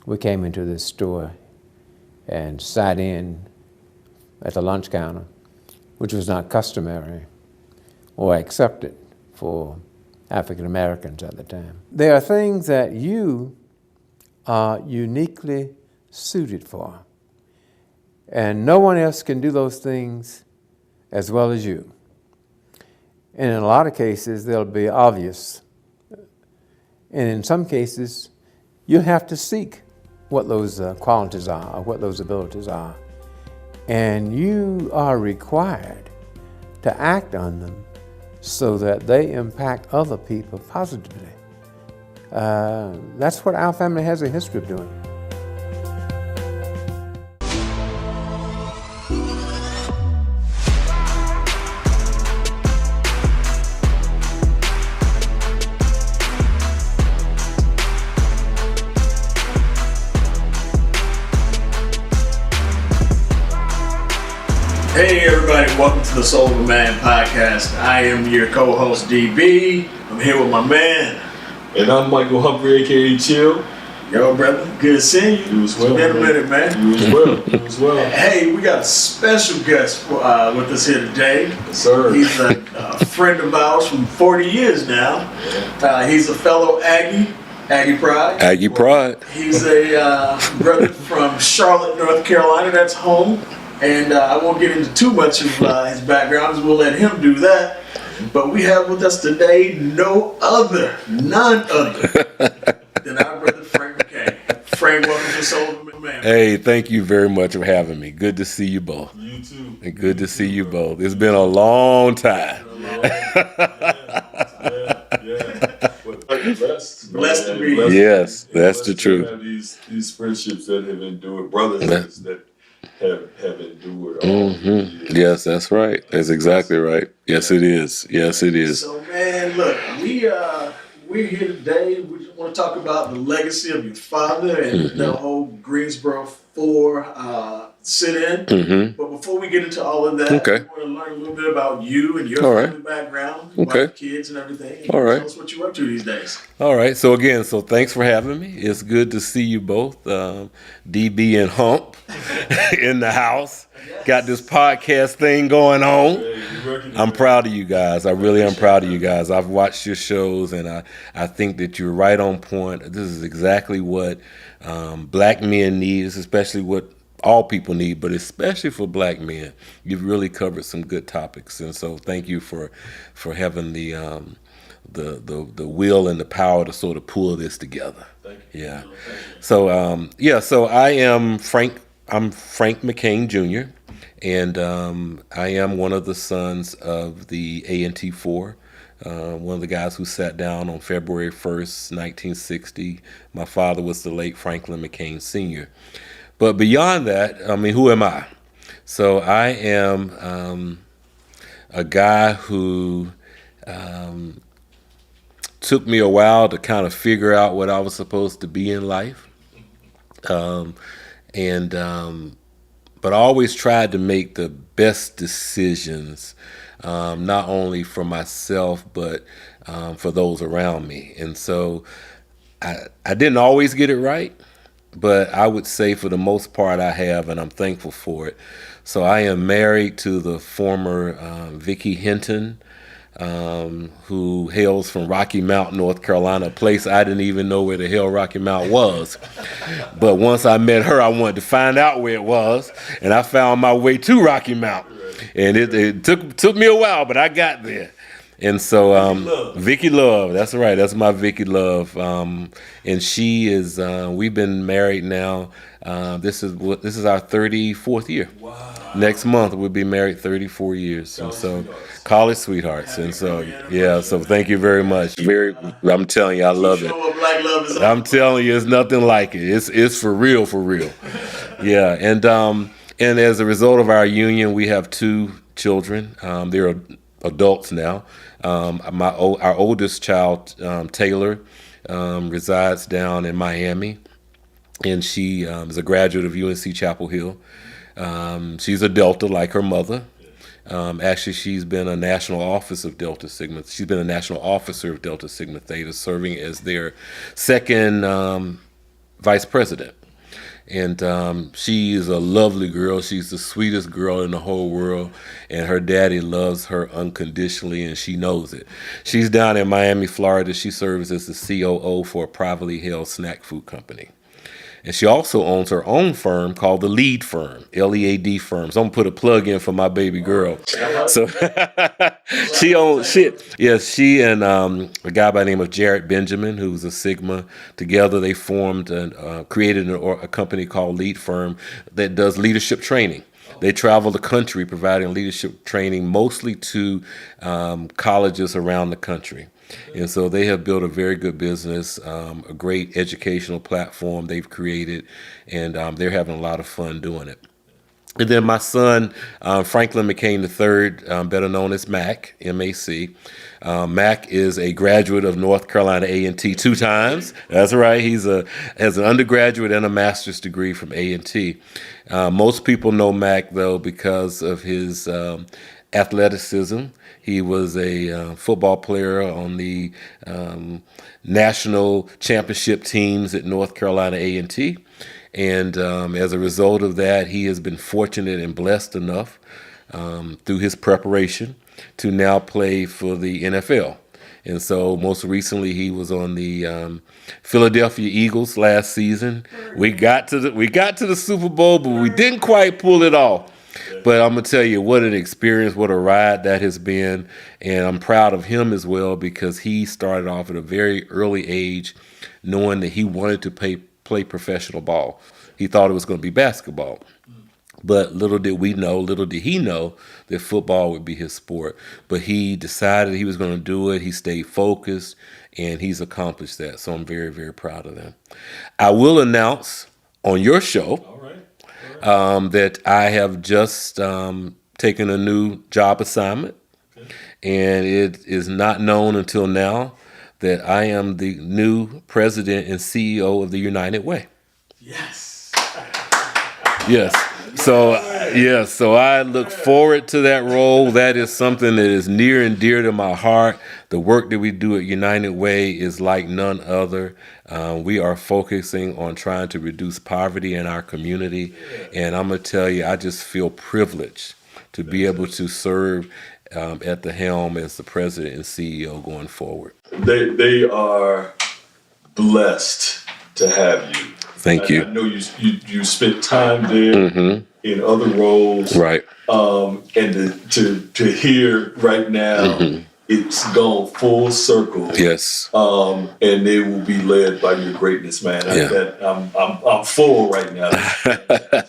we came into this store and sat in at the lunch counter, which was not customary or accepted for African Americans at the time. There are things that you are uniquely suited for, and no one else can do those things as well as you. And in a lot of cases, they'll be obvious. And in some cases, you have to seek what those qualities are, or what those abilities are. And you are required to act on them so that they impact other people positively. That's what our family has a history of doing. Hey everybody, welcome to the Soul of a Man podcast. I am your co-host DB. I'm here with my man. And I'm Michael Humphrey, aka Chill. Yo brother, good seeing you. You as well. It's been a minute, man. You as well. You as well. Hey, we got a special guest with us here today. Yes, sir. He's a friend of ours from 40 years now. He's a fellow Aggie Pride. Aggie Pride. He's a brother from Charlotte, North Carolina. That's home. And I won't get into too much of his background, as we'll let him do that. But we have with us today none other than our brother Frank McClain. Frank, welcome to Soul of a Man. Hey, thank you very much for having me. Good to see you both. You too. And good to see you both. It's been a long time. Blessed to be. Yes, that's the truth. Have these friendships that have endured, brothers that have endured all these years. Yes, that's right. That's exactly right. Yes, it is. Yes, it is. So, man, look, we're here today. We just want to talk about the legacy of your father and the whole Greensboro 4 sit-in. But before we get into all of that, Okay. we want to learn a little bit about you and your All right. family background, Okay. about kids and everything. All right. Tell us what you're up to these days. All right. So again, thanks for having me. It's good to see you both, DB and Hump, in the house. Got this podcast thing going on. I'm proud of you guys. I really am proud of you guys. I've watched your shows, and I think that you're right on point. This is exactly what black men need, especially what all people need, but especially for black men. You've really covered some good topics, and so thank you for having the will and the power to sort of pull this together. Thank you. Yeah. So so I am Frank. I'm Frank McClain Jr. and I am one of the sons of the A&T 4. One of the guys who sat down on February 1st, 1960. My father was the late Franklin McClain Sr. But beyond that, I mean, who am I? So I am a guy who took me a while to kind of figure out what I was supposed to be in life. But I always tried to make the best decisions, not only for myself, but for those around me. And so I didn't always get it right, but I would say for the most part I have, and I'm thankful for it. So I am married to the former Vicki Hinton, who hails from Rocky Mount, North Carolina, a place I didn't even know where the hell Rocky Mount was. But once I met her, I wanted to find out where it was, and I found my way to Rocky Mount. And it took me a while, but I got there. And so Vicki Love, that's right, that's my Vicki Love. And she is, we've been married now, this is our 34th year. Wow. Next month we'll be married 34 years. And so college sweethearts. And so so thank you very much. I'm telling you, I love it. What black love is. I'm telling you, it's nothing like it. It's for real. Yeah. And as a result of our union, we have 2 children. They're adults now. Our oldest child, Taylor, resides down in Miami, and she is a graduate of UNC Chapel Hill. She's a Delta like her mother. Actually, she's been a national officer of Delta Sigma. She's been a national officer of Delta Sigma Theta, serving as their second vice president. And she is a lovely girl. She's the sweetest girl in the whole world. And her daddy loves her unconditionally, and she knows it. She's down in Miami, Florida. She serves as the COO for a privately held snack food company. And she also owns her own firm called the Lead Firm, Lead Firms. I'm gonna put a plug in for my baby girl. So she and a guy by the name of Jared Benjamin, who's a Sigma. Together they formed and created a company called Lead Firm that does leadership training. They travel the country providing leadership training mostly to colleges around the country. And so they have built a very good business, a great educational platform they've created, and they're having a lot of fun doing it. And then my son, Franklin McClain III, better known as Mac, M-A-C. Mac is a graduate of North Carolina A&T 2 times. That's right. He has an undergraduate and a master's degree from A&T. Most people know Mac, though, because of his athleticism. He was a football player on the national championship teams at North Carolina A&T. And as a result of that, he has been fortunate and blessed enough through his preparation to now play for the NFL. And so most recently he was on the Philadelphia Eagles last season. We got to the Super Bowl, but we didn't quite pull it off. But I'm going to tell you, what an experience, what a ride that has been. And I'm proud of him as well, because he started off at a very early age knowing that he wanted to play professional ball. He thought it was going to be basketball. But little did he know that football would be his sport. But he decided he was going to do it. He stayed focused, and he's accomplished that. So I'm very, very proud of them. I will announce on your show that I have just taken a new job assignment, and it is not known until now that I am the new president and CEO of the United Way. Yes. Yes. So I look forward to that role. That is something that is near and dear to my heart. The work that we do at United Way is like none other. We are focusing on trying to reduce poverty in our community. And I'm going to tell you, I just feel privileged to be able to serve at the helm as the president and CEO going forward. They are blessed to have you. Thank you. I know you spent time there in other roles, right? And to hear right now, it's gone full circle. Yes. And they will be led by your greatness, man. I'm full right now.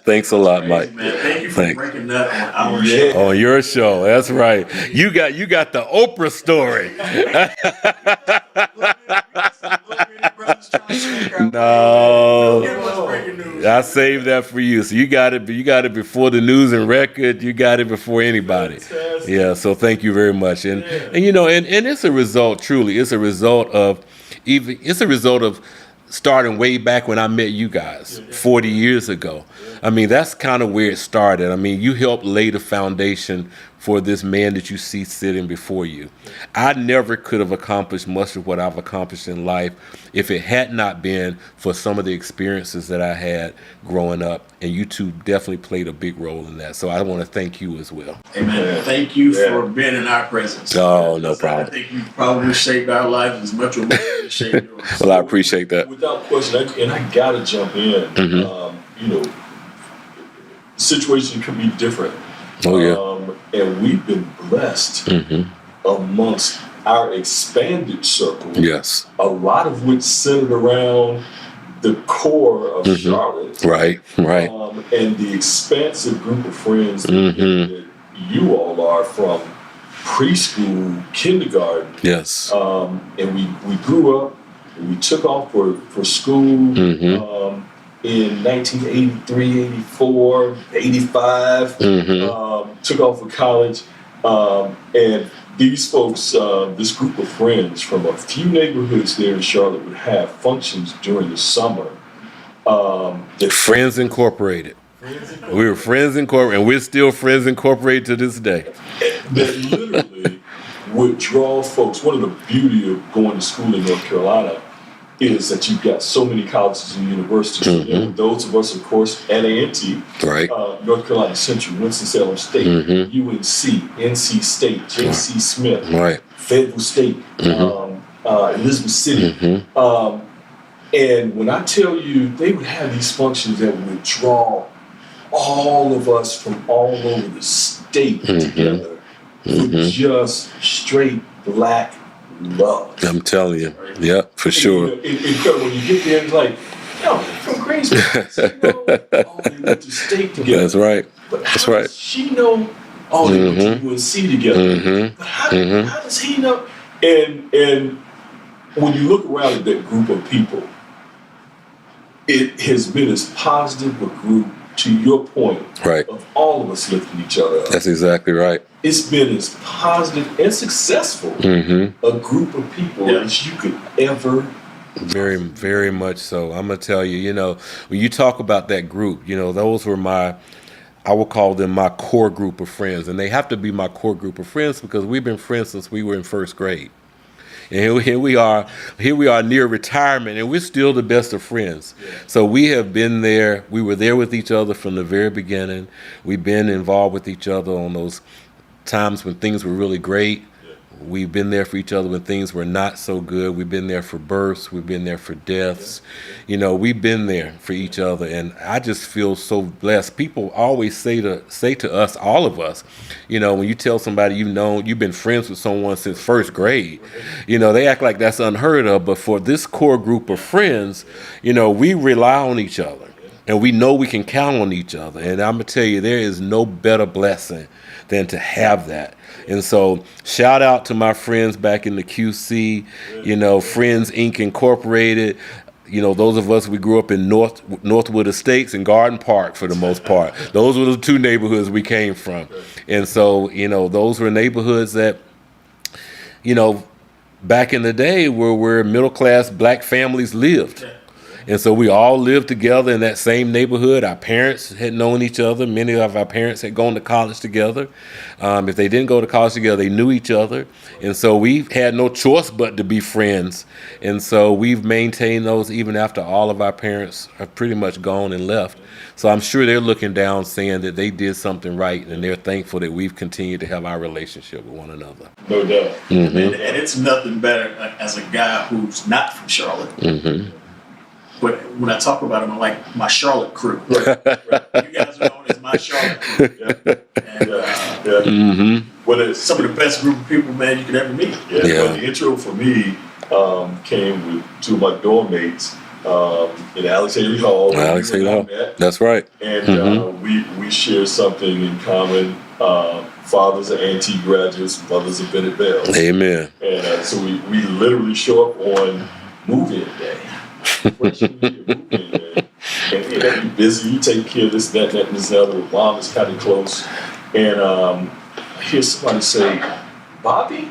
Thanks a lot, Mike. Man, thank you for breaking that on our show. On your show, that's right. You got the Oprah story. No, I saved that for you. So you got it before the news and record. You got it before anybody. Fantastic. Yeah. So thank you very much. And you know, and it's a result. Truly, it's a result of starting way back when I met you guys 40 years ago. I mean, that's kind of where it started. I mean, you helped lay the foundation for this man that you see sitting before you. I never could have accomplished much of what I've accomplished in life if it had not been for some of the experiences that I had growing up. And you two definitely played a big role in that. So I want to thank you as well. Amen. Thank you for being in our presence. Oh, no problem. I think you probably shaped our life as much or more than shaped yours. Well, I appreciate that. Without question, and I gotta jump in. You know, situation can be different. Oh yeah. And we've been blessed amongst our expanded circle. Yes. A lot of which centered around the core of Charlotte. Right. And the expansive group of friends that you all are from preschool, kindergarten. Yes. And we grew up, we took off for school in 1983, 84, 85, took off for college. And these folks, this group of friends from a few neighborhoods there in Charlotte would have functions during the summer. Friends Incorporated. We were Friends Incorporated, and we're still Friends Incorporated to this day. That literally would draw folks. One of the beauty of going to school in North Carolina is that you've got so many colleges and universities. And those of us, of course, at A&T, Right. North Carolina Central, Winston-Salem State, UNC, NC State, J.C. Smith, Right. Fayetteville State, Elizabeth City. And when I tell you, they would have these functions that would draw all of us from all over the state together for just straight black love. I'm telling you. Yeah, for sure. Incredible. When you get there, it's like, yo, from Greensboro. Oh, they went to state together. That's right. But That's how right. does she know? Oh, they went to UNC together. But how does he know? And when you look around at that group of people, it has been as positive a group, to your point, Right. of all of us lifting each other up. That's exactly right. It's been as positive and successful a group of people as you could ever. Very, very much so. I'm going to tell you, you know, when you talk about that group, you know, those were I will call them my core group of friends. And they have to be my core group of friends because we've been friends since we were in first grade. And here we are near retirement, and we're still the best of friends. Yeah. So we have been there. We were there with each other from the very beginning. We've been involved with each other on those times when things were really great. We've been there for each other when things were not so good. We've been there for births. We've been there for deaths. You know, we've been there for each other, and I just feel so blessed. People always say to us, all of us, you know, when you tell somebody you've been friends with someone since first grade, you know, they act like that's unheard of. But for this core group of friends, you know, we rely on each other, and we know we can count on each other. And I'm gonna tell you, there is no better blessing than to have that. And so shout out to my friends back in the QC, you know, Friends Inc. Incorporated. You know, those of us, we grew up in Northwood Estates and Garden Park for the most part. Those were the two neighborhoods we came from. And so, you know, those were neighborhoods that, you know, back in the day were where middle-class black families lived. And so we all lived together in that same neighborhood. Our parents had known each other. Many of our parents had gone to college together. If they didn't go to college together, they knew each other. And so we had no choice but to be friends. And so we've maintained those even after all of our parents have pretty much gone and left. So I'm sure they're looking down saying that they did something right, and they're thankful that we've continued to have our relationship with one another. No doubt. And it's nothing better as a guy who's not from Charlotte. But when I talk about them, I'm like my Charlotte crew. Right. You guys are known as my Charlotte crew. And Well, it's some of the best group of people, man, you could ever meet. Well, the intro for me came with two of my dorm mates in Alex Haley Hall. That's right. And we share something in common. Fathers are A&T graduates, mothers are Bennett Bells. Amen. And so we literally show up on move-in day. Freshman year, move-in day. And you're busy, you take care of this, that, and this, other. Mom is kind of close. And I hear somebody say, Bobby?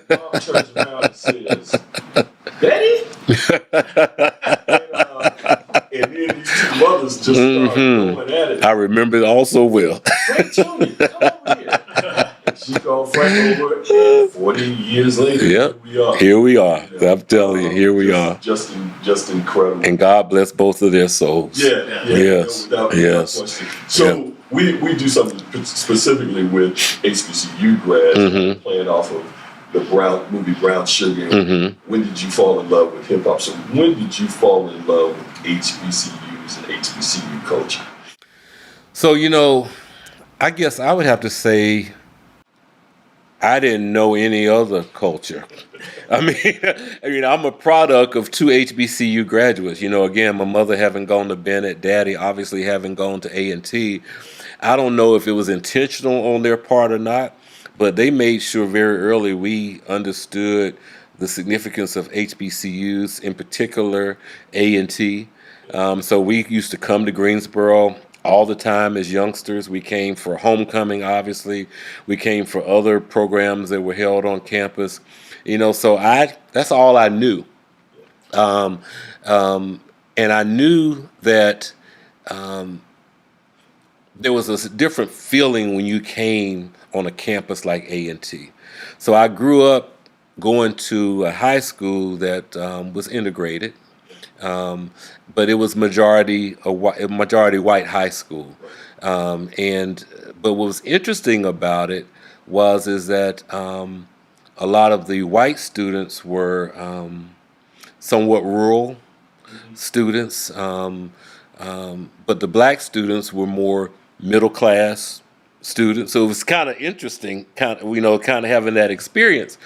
Mom turns around and says, Betty? And then these two mothers just start going at it. I remember it all so well. Frank, tell me, come over here. And she called Frank over, and 40 years later, here we are. I'm telling you, here we are. Just incredible. And God bless both of their souls. Yes. Without question. So we do something specifically with HBCU grads, playing off of the movie Brown Sugar. When did you fall in love with hip hop? So when did you fall in love with HBCUs and HBCU culture? So, you know, I guess I would have to say I didn't know any other culture. I mean, I'm a product of two HBCU graduates. You know, again, my mother having gone to Bennett, daddy obviously having gone to A&T. I don't know if it was intentional on their part or not, but they made sure very early we understood the significance of HBCUs, in particular A&T. So we used to come to Greensboro all the time as youngsters. We came for homecoming, obviously. We came for other programs that were held on campus. You know, so that's all I knew. And I knew that there was a different feeling when you came on a campus like A&T. So I grew up going to a high school that was integrated, but it was majority white high school. And but what was interesting about it is that a lot of the white students were somewhat rural students, but the black students were more middle class students. So it was kind of interesting, kind of having that experience.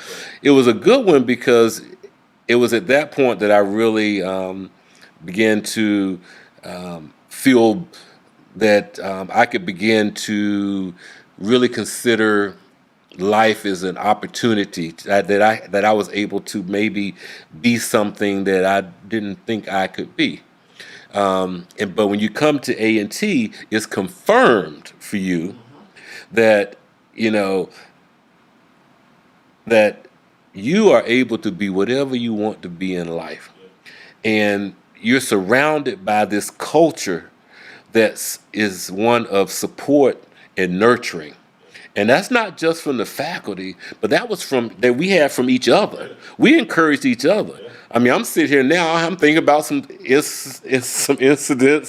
It was a good one because it was at that point that I really began to feel that I could begin to really consider life as an opportunity that I was able to maybe be something that I didn't think I could be. But when you come to A&T, it's confirmed for you that you know that you are able to be whatever you want to be in life, and you're surrounded by this culture that is one of support and nurturing. And that's not just from the faculty, but that we had from each other. We encouraged each other. I mean, I'm sitting here now, I'm thinking about some incidents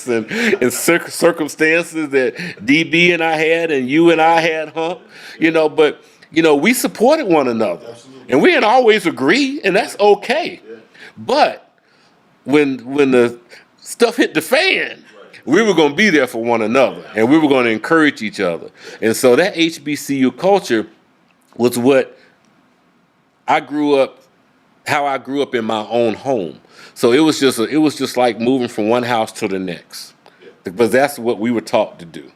and circumstances that DB and I had and you and I had, but we supported one another. And we didn't always agree, and that's okay. But when the stuff hit the fan, we were going to be there for one another, and we were going to encourage each other. And so that HBCU culture was how I grew up in my own home. So it was just like moving from one house to the next, because that's what we were taught to do.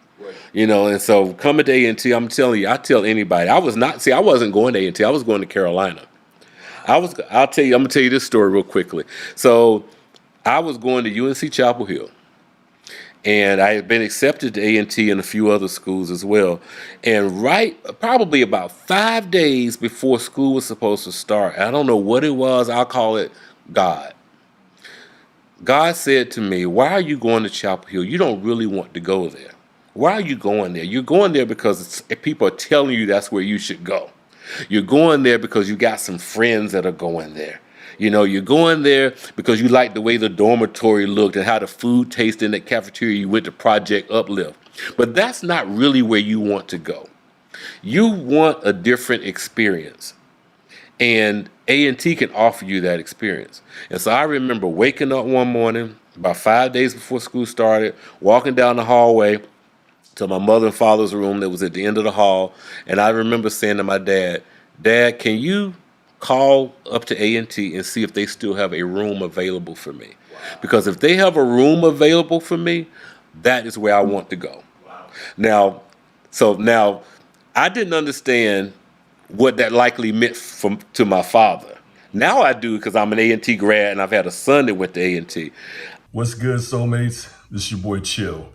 And so coming to A&T, I'm telling you, I tell anybody, I wasn't going to A&T, I was going to Carolina. I'm gonna tell you this story real quickly. So I was going to UNC Chapel Hill. And I had been accepted to A&T and a few other schools as well. And probably about 5 days before school was supposed to start, I don't know what it was, I'll call it God. God said to me, "Why are you going to Chapel Hill? You don't really want to go there. Why are you going there? You're going there because people are telling you that's where you should go. You're going there because you got some friends that are going there. You're going there because you like the way the dormitory looked and how the food tasted in the cafeteria. You went to Project Uplift. But that's not really where you want to go. You want a different experience. And A&T can offer you that experience." And so I remember waking up one morning, about 5 days before school started, walking down the hallway to my mother and father's room that was at the end of the hall. And I remember saying to my dad, "Dad, can you call up to A&T and see if they still have a room available for me? Because if they have a room available for me, that is where I want to go." Now I didn't understand what that likely meant to my father. Now I do, because I'm an A&T grad and I've had a son that went to A&T. What's good, soulmates? This is your boy Chill.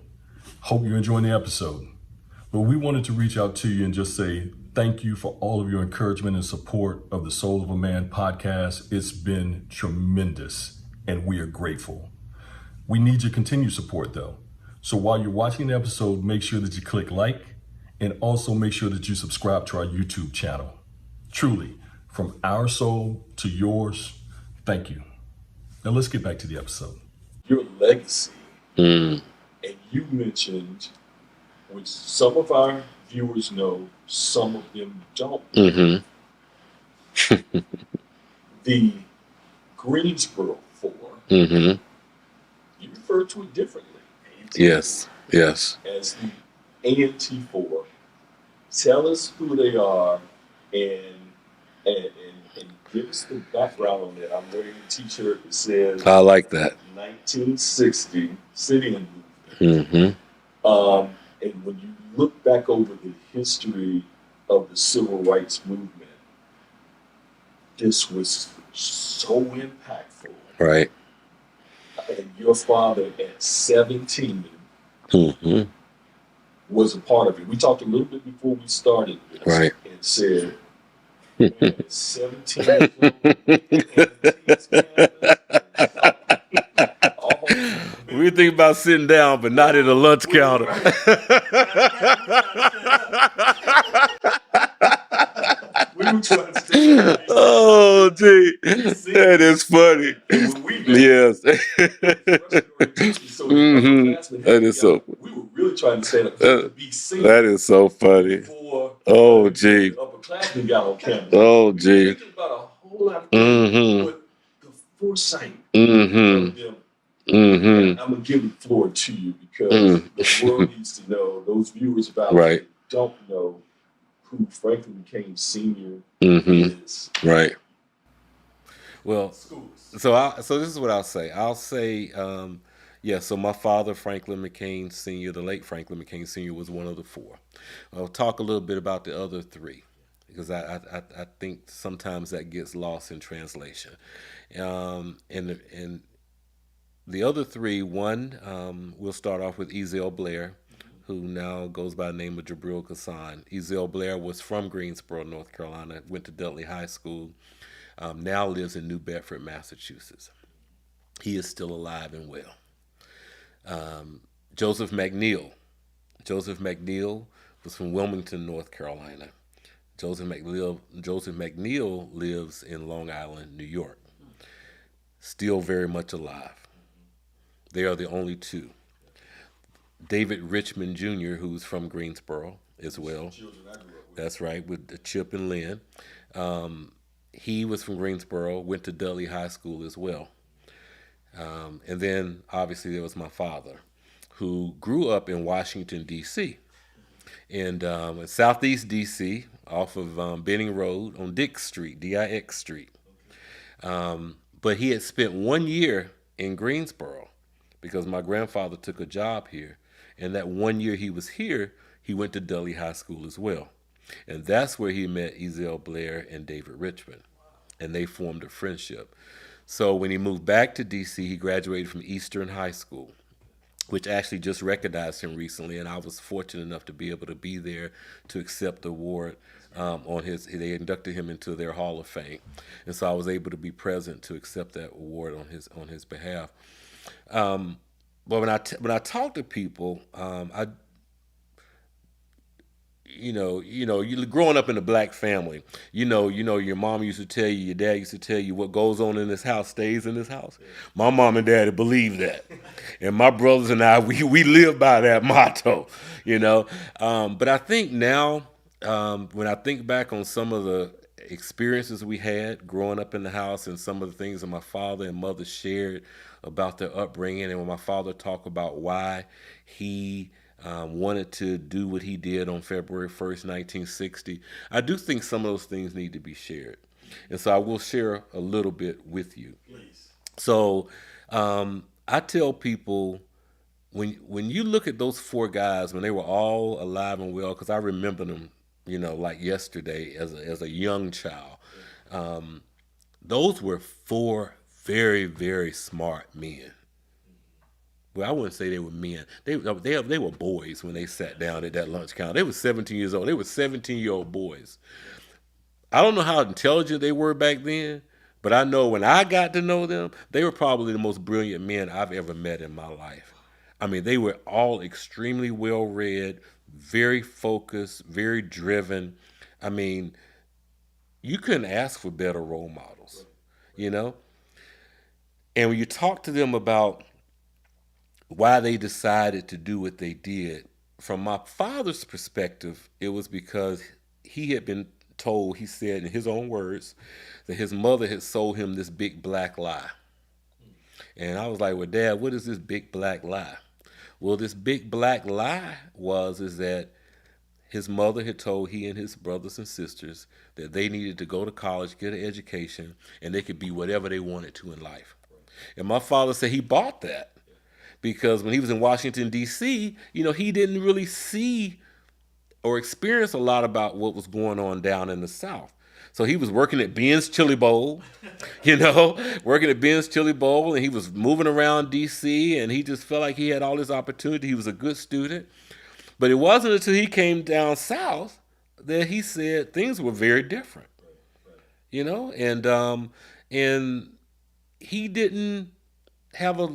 Hope you're enjoying the episode. But we wanted to reach out to you and just say thank you for all of your encouragement and support of the Soul of a Man podcast. It's been tremendous, and we are grateful. We need your continued support, though. So while you're watching the episode, make sure that you click like, and also make sure that you subscribe to our YouTube channel. Truly, from our soul to yours, thank you. Now let's get back to the episode. Your legacy, and you mentioned, which some of our viewers know, some of them don't. The Greensboro Four, you refer to it differently. Yes. As the A&T Four. Tell us who they are and give us the background on that. I'm wearing a t-shirt that says, I like that, 1960 City Movement. And when you look back over the history of the civil rights movement, this was so impactful. Right. And your father at 17 was a part of it. We talked a little bit before we started this, right, and said, 17 years old, we think about sitting down, but not at a lunch counter. We were trying to stay. Oh Oh, gee, that is funny. When we met, Yes. so That is so. we were really trying to set up to be seen. That is so funny. Before Oh, gee. the upperclassmen got on campus. Oh, gee. Thinking about a whole lot of things, but the foresight Mm-hmm. of them. Mm-hmm. I'm gonna give the floor to you because the world needs to know, those viewers about Right. don't know who Franklin McClain Sr. is. Right. Well, Schools. so this is what I'll say. I'll say, yeah. So my father, Franklin McClain Sr., the late Franklin McClain Sr., was one of the four. I'll talk a little bit about the other three because I think sometimes that gets lost in translation. And the other three, one, we'll start off with Ezel Blair, who now goes by the name of Jabril Kassan. Ezel Blair was from Greensboro, North Carolina, went to Dudley High School, now lives in New Bedford, Massachusetts. He is still alive and well. Joseph McNeil. Joseph McNeil was from Wilmington, North Carolina. Joseph McNeil lives in Long Island, New York. Still very much alive. They are the only two. David Richmond Jr., who's from Greensboro as well. That's right, with Chip and Lynn. He was from Greensboro, went to Dudley High School as well. And then, obviously, there was my father, who grew up in Washington, D.C., and Southeast D.C., off of Benning Road on Dix Street, D-I-X Street. But he had spent 1 year in Greensboro because my grandfather took a job here. And that 1 year he was here, he went to Dudley High School as well. And that's where he met Ezel Blair and David Richmond. And they formed a friendship. So when he moved back to D.C., he graduated from Eastern High School, which actually just recognized him recently. And I was fortunate enough to be able to be there to accept the award on his. They inducted him into their Hall of Fame. And so I was able to be present to accept that award on his behalf. But when I talk to people, you growing up in a black family, your mom used to tell you, your dad used to tell you, what goes on in this house stays in this house. My mom and dad believe that, and my brothers and I, we live by that motto. But I think now, when I think back on some of the experiences we had growing up in the house and some of the things that my father and mother shared about their upbringing, and when my father talked about why he wanted to do what he did on February 1st, 1960, I do think some of those things need to be shared. And so I will share a little bit with you. Please. So I tell people, when you look at those four guys, when they were all alive and well, because I remember them, like yesterday as a young child, those were four very, very smart men. Well, I wouldn't say they were men. They were boys when they sat down at that lunch counter. They were 17 years old. They were 17-year-old boys. I don't know how intelligent they were back then, but I know when I got to know them, they were probably the most brilliant men I've ever met in my life. I mean, they were all extremely well-read, very focused, very driven. I mean, you couldn't ask for better role models, And when you talk to them about why they decided to do what they did, from my father's perspective, it was because he had been told, he said in his own words, that his mother had sold him this big black lie. And I was like, well, Dad, what is this big black lie? Well, this big black lie is that his mother had told he and his brothers and sisters that they needed to go to college, get an education, and they could be whatever they wanted to in life. And my father said he bought that because when he was in Washington, D.C., he didn't really see or experience a lot about what was going on down in the South. So he was working at Ben's Chili Bowl, working at Ben's Chili Bowl, and he was moving around D.C., and he just felt like he had all this opportunity. He was a good student. But it wasn't until he came down south that he said things were very different, and he didn't have a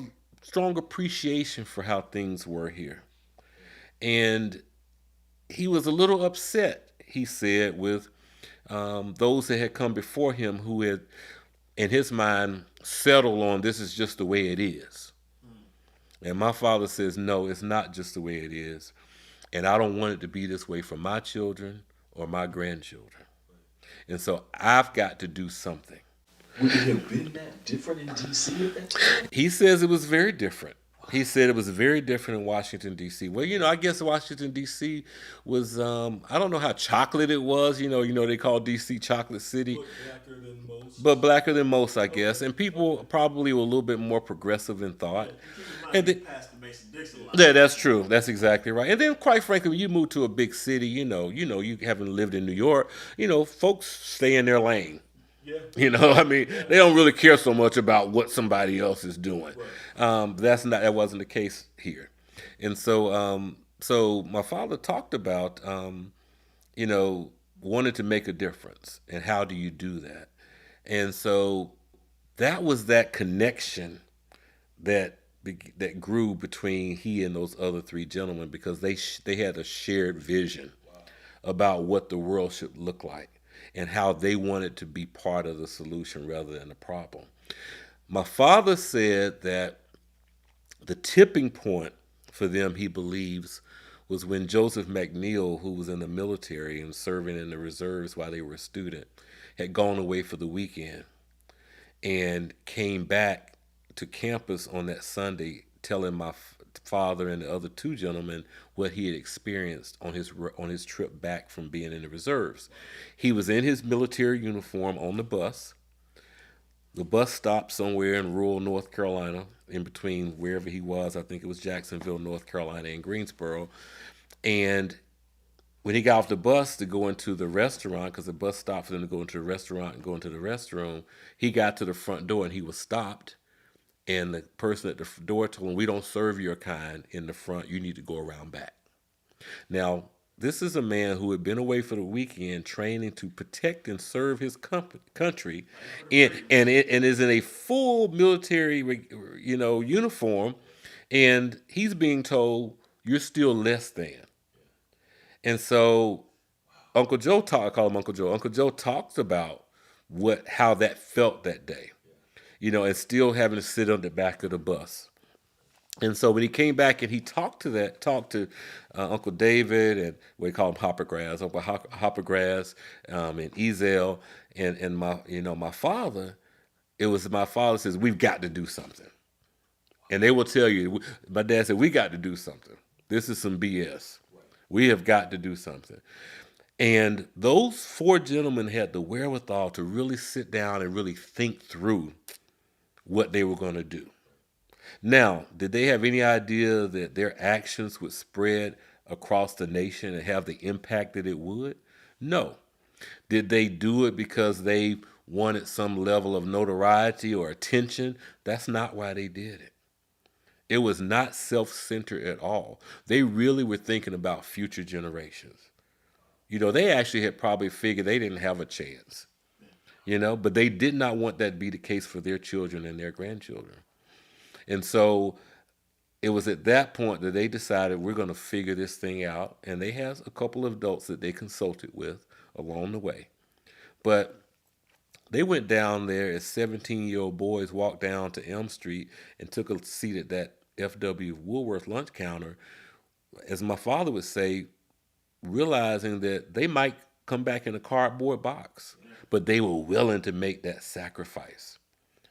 strong appreciation for how things were here. And he was a little upset, he said, with those that had come before him who had, in his mind, settled on this is just the way it is. And my father says, no, it's not just the way it is. And I don't want it to be this way for my children or my grandchildren. And so I've got to do something. Would it have been that different in D.C. at that time? He says it was very different. He said it was very different in Washington, D.C. Well, I guess Washington, D.C. was, I don't know how chocolate it was. They call D.C. Chocolate City. Blacker than most. But blacker than most, I guess. And people probably were a little bit more progressive in thought. And then, yeah, that's true. That's exactly right. And then, quite frankly, when you move to a big city, you haven't lived in New York, folks stay in their lane. Yeah. They don't really care so much about what somebody else is doing. That wasn't the case here. And so my father talked about, wanted to make a difference. And how do you do that? And so that was that connection that grew between he and those other three gentlemen, because they had a shared vision about what the world should look like and how they wanted to be part of the solution rather than the problem. My father said that the tipping point for them, he believes, was when Joseph McNeil, who was in the military and serving in the reserves while they were a student, had gone away for the weekend and came back to campus on that Sunday telling my father and the other two gentlemen what he had experienced on his trip back from being in the reserves. He was in his military uniform on the bus. The bus stopped somewhere in rural North Carolina, in between wherever he was. I think it was Jacksonville, North Carolina, and Greensboro. And when he got off the bus to go into the restaurant, because the bus stopped for them to go into the restaurant and go into the restroom, he got to the front door and he was stopped. And the person at the door told him, "We don't serve your kind in the front. You need to go around back." Now, this is a man who had been away for the weekend training to protect and serve his country and is in a full military uniform. And he's being told, you're still less than. And so Uncle Joe I call him Uncle Joe. Uncle Joe talks about how that felt that day. And still having to sit on the back of the bus. And so when he came back and he talked to Uncle David and we call him Hoppergrass, Uncle Hoppergrass, and Ezel and my father, my father says, we've got to do something. And they will tell you, my dad said, we got to do something. This is some BS. We have got to do something. And those four gentlemen had the wherewithal to really sit down and really think through what they were going to do. Now, did they have any idea that their actions would spread across the nation and have the impact that it would? No. Did they do it because they wanted some level of notoriety or attention? That's not why they did it. It was not self-centered at all. They really were thinking about future generations. They actually had probably figured they didn't have a chance. But they did not want that to be the case for their children and their grandchildren. And so it was at that point that they decided we're going to figure this thing out. And they had a couple of adults that they consulted with along the way. But they went down there as 17-year-old boys, walked down to Elm Street and took a seat at that F.W. Woolworth lunch counter, as my father would say, realizing that they might come back in a cardboard box. But they were willing to make that sacrifice.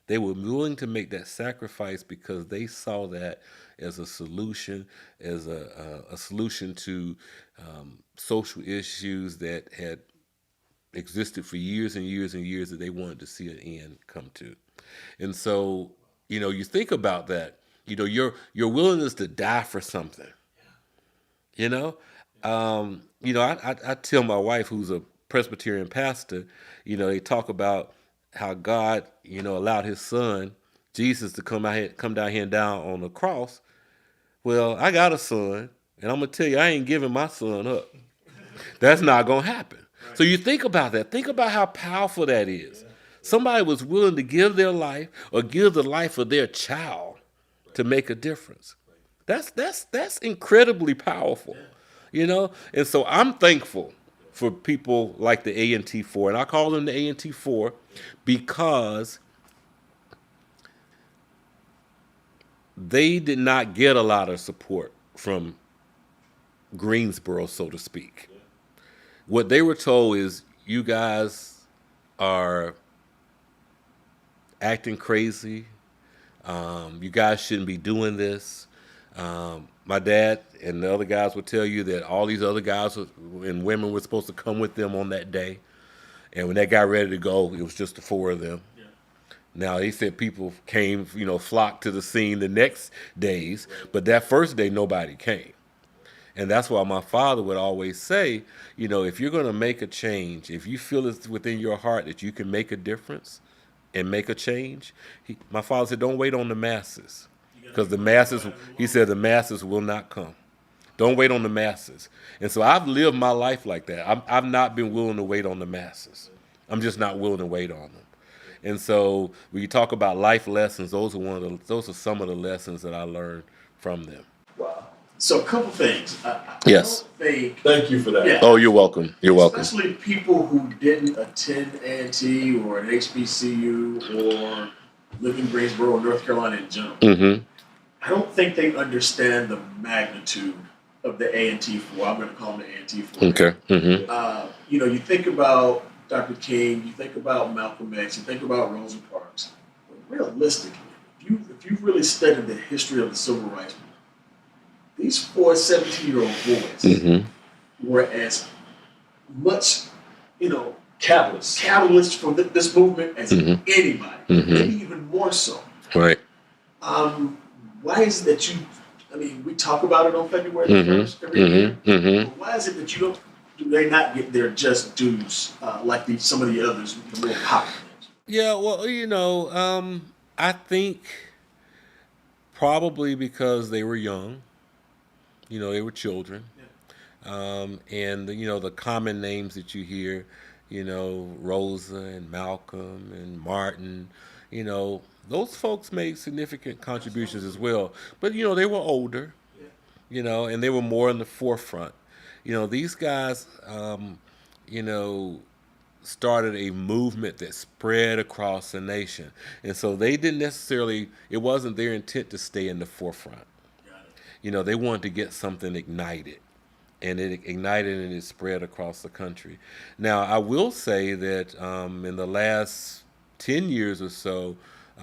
They were willing to make that sacrifice because they saw that as a solution, as a solution to social issues that had existed for years and years and years that they wanted to see an end come to. And so, you think about that, your willingness to die for something. I tell my wife, who's a Presbyterian pastor, they talk about how God, allowed his son, Jesus, to come down here and down on the cross. Well, I got a son, and I'm going to tell you, I ain't giving my son up. That's not going to happen. Right. So you think about that. Think about how powerful that is. Yeah. Somebody was willing to give their life or give the life of their child to make a difference. That's incredibly powerful, And so I'm thankful for people like the A&T4, and I call them the A&T4 because they did not get a lot of support from Greensboro, so to speak. What they were told is, you guys are acting crazy. You guys shouldn't be doing this. My dad and the other guys would tell you that all these other guys and women were supposed to come with them on that day. And when they got ready to go, it was just the four of them. Yeah. Now, they said people came, flocked to the scene the next days, but that first day, nobody came. And that's why my father would always say, if you're going to make a change, if you feel it's within your heart that you can make a difference and make a change, my father said, don't wait on the masses. Because the masses, he said, the masses will not come. Don't wait on the masses. And so I've lived my life like that. I've not been willing to wait on the masses. I'm just not willing to wait on them. And so when you talk about life lessons, those are some of the lessons that I learned from them. Wow. So a couple things. Yes. I don't think, Thank you for that. Yeah. Oh, you're welcome. You're welcome. Especially people who didn't attend A&T or an HBCU or live in Greensboro or North Carolina in general. Mm-hmm. I don't think they understand the magnitude of the A&T4. I'm going to call them the A&T4. Okay. Mm-hmm. You think about Dr. King, you think about Malcolm X, you think about Rosa Parks. But realistically, if you've really studied the history of the civil rights movement, these 4 17-year-old boys Mm-hmm. were as much, Catalyst for this movement as Mm-hmm. anybody, Mm-hmm. maybe even more so. Right. Why is it that we talk about it on February Mm-hmm. 1st every year, Mm-hmm. but why is it that do they not get their just dues like some of the others, the more popular ones? Yeah, well, I think probably because they were young, they were children. And the common names that you hear, Rosa and Malcolm and Martin, those folks made significant contributions as well. But they were older, and they were more in the forefront. These guys, started a movement that spread across the nation, and so they didn't necessarily. It wasn't their intent to stay in the forefront. They wanted to get something ignited. And it ignited and it spread across the country. Now, I will say that in the last 10 years or so,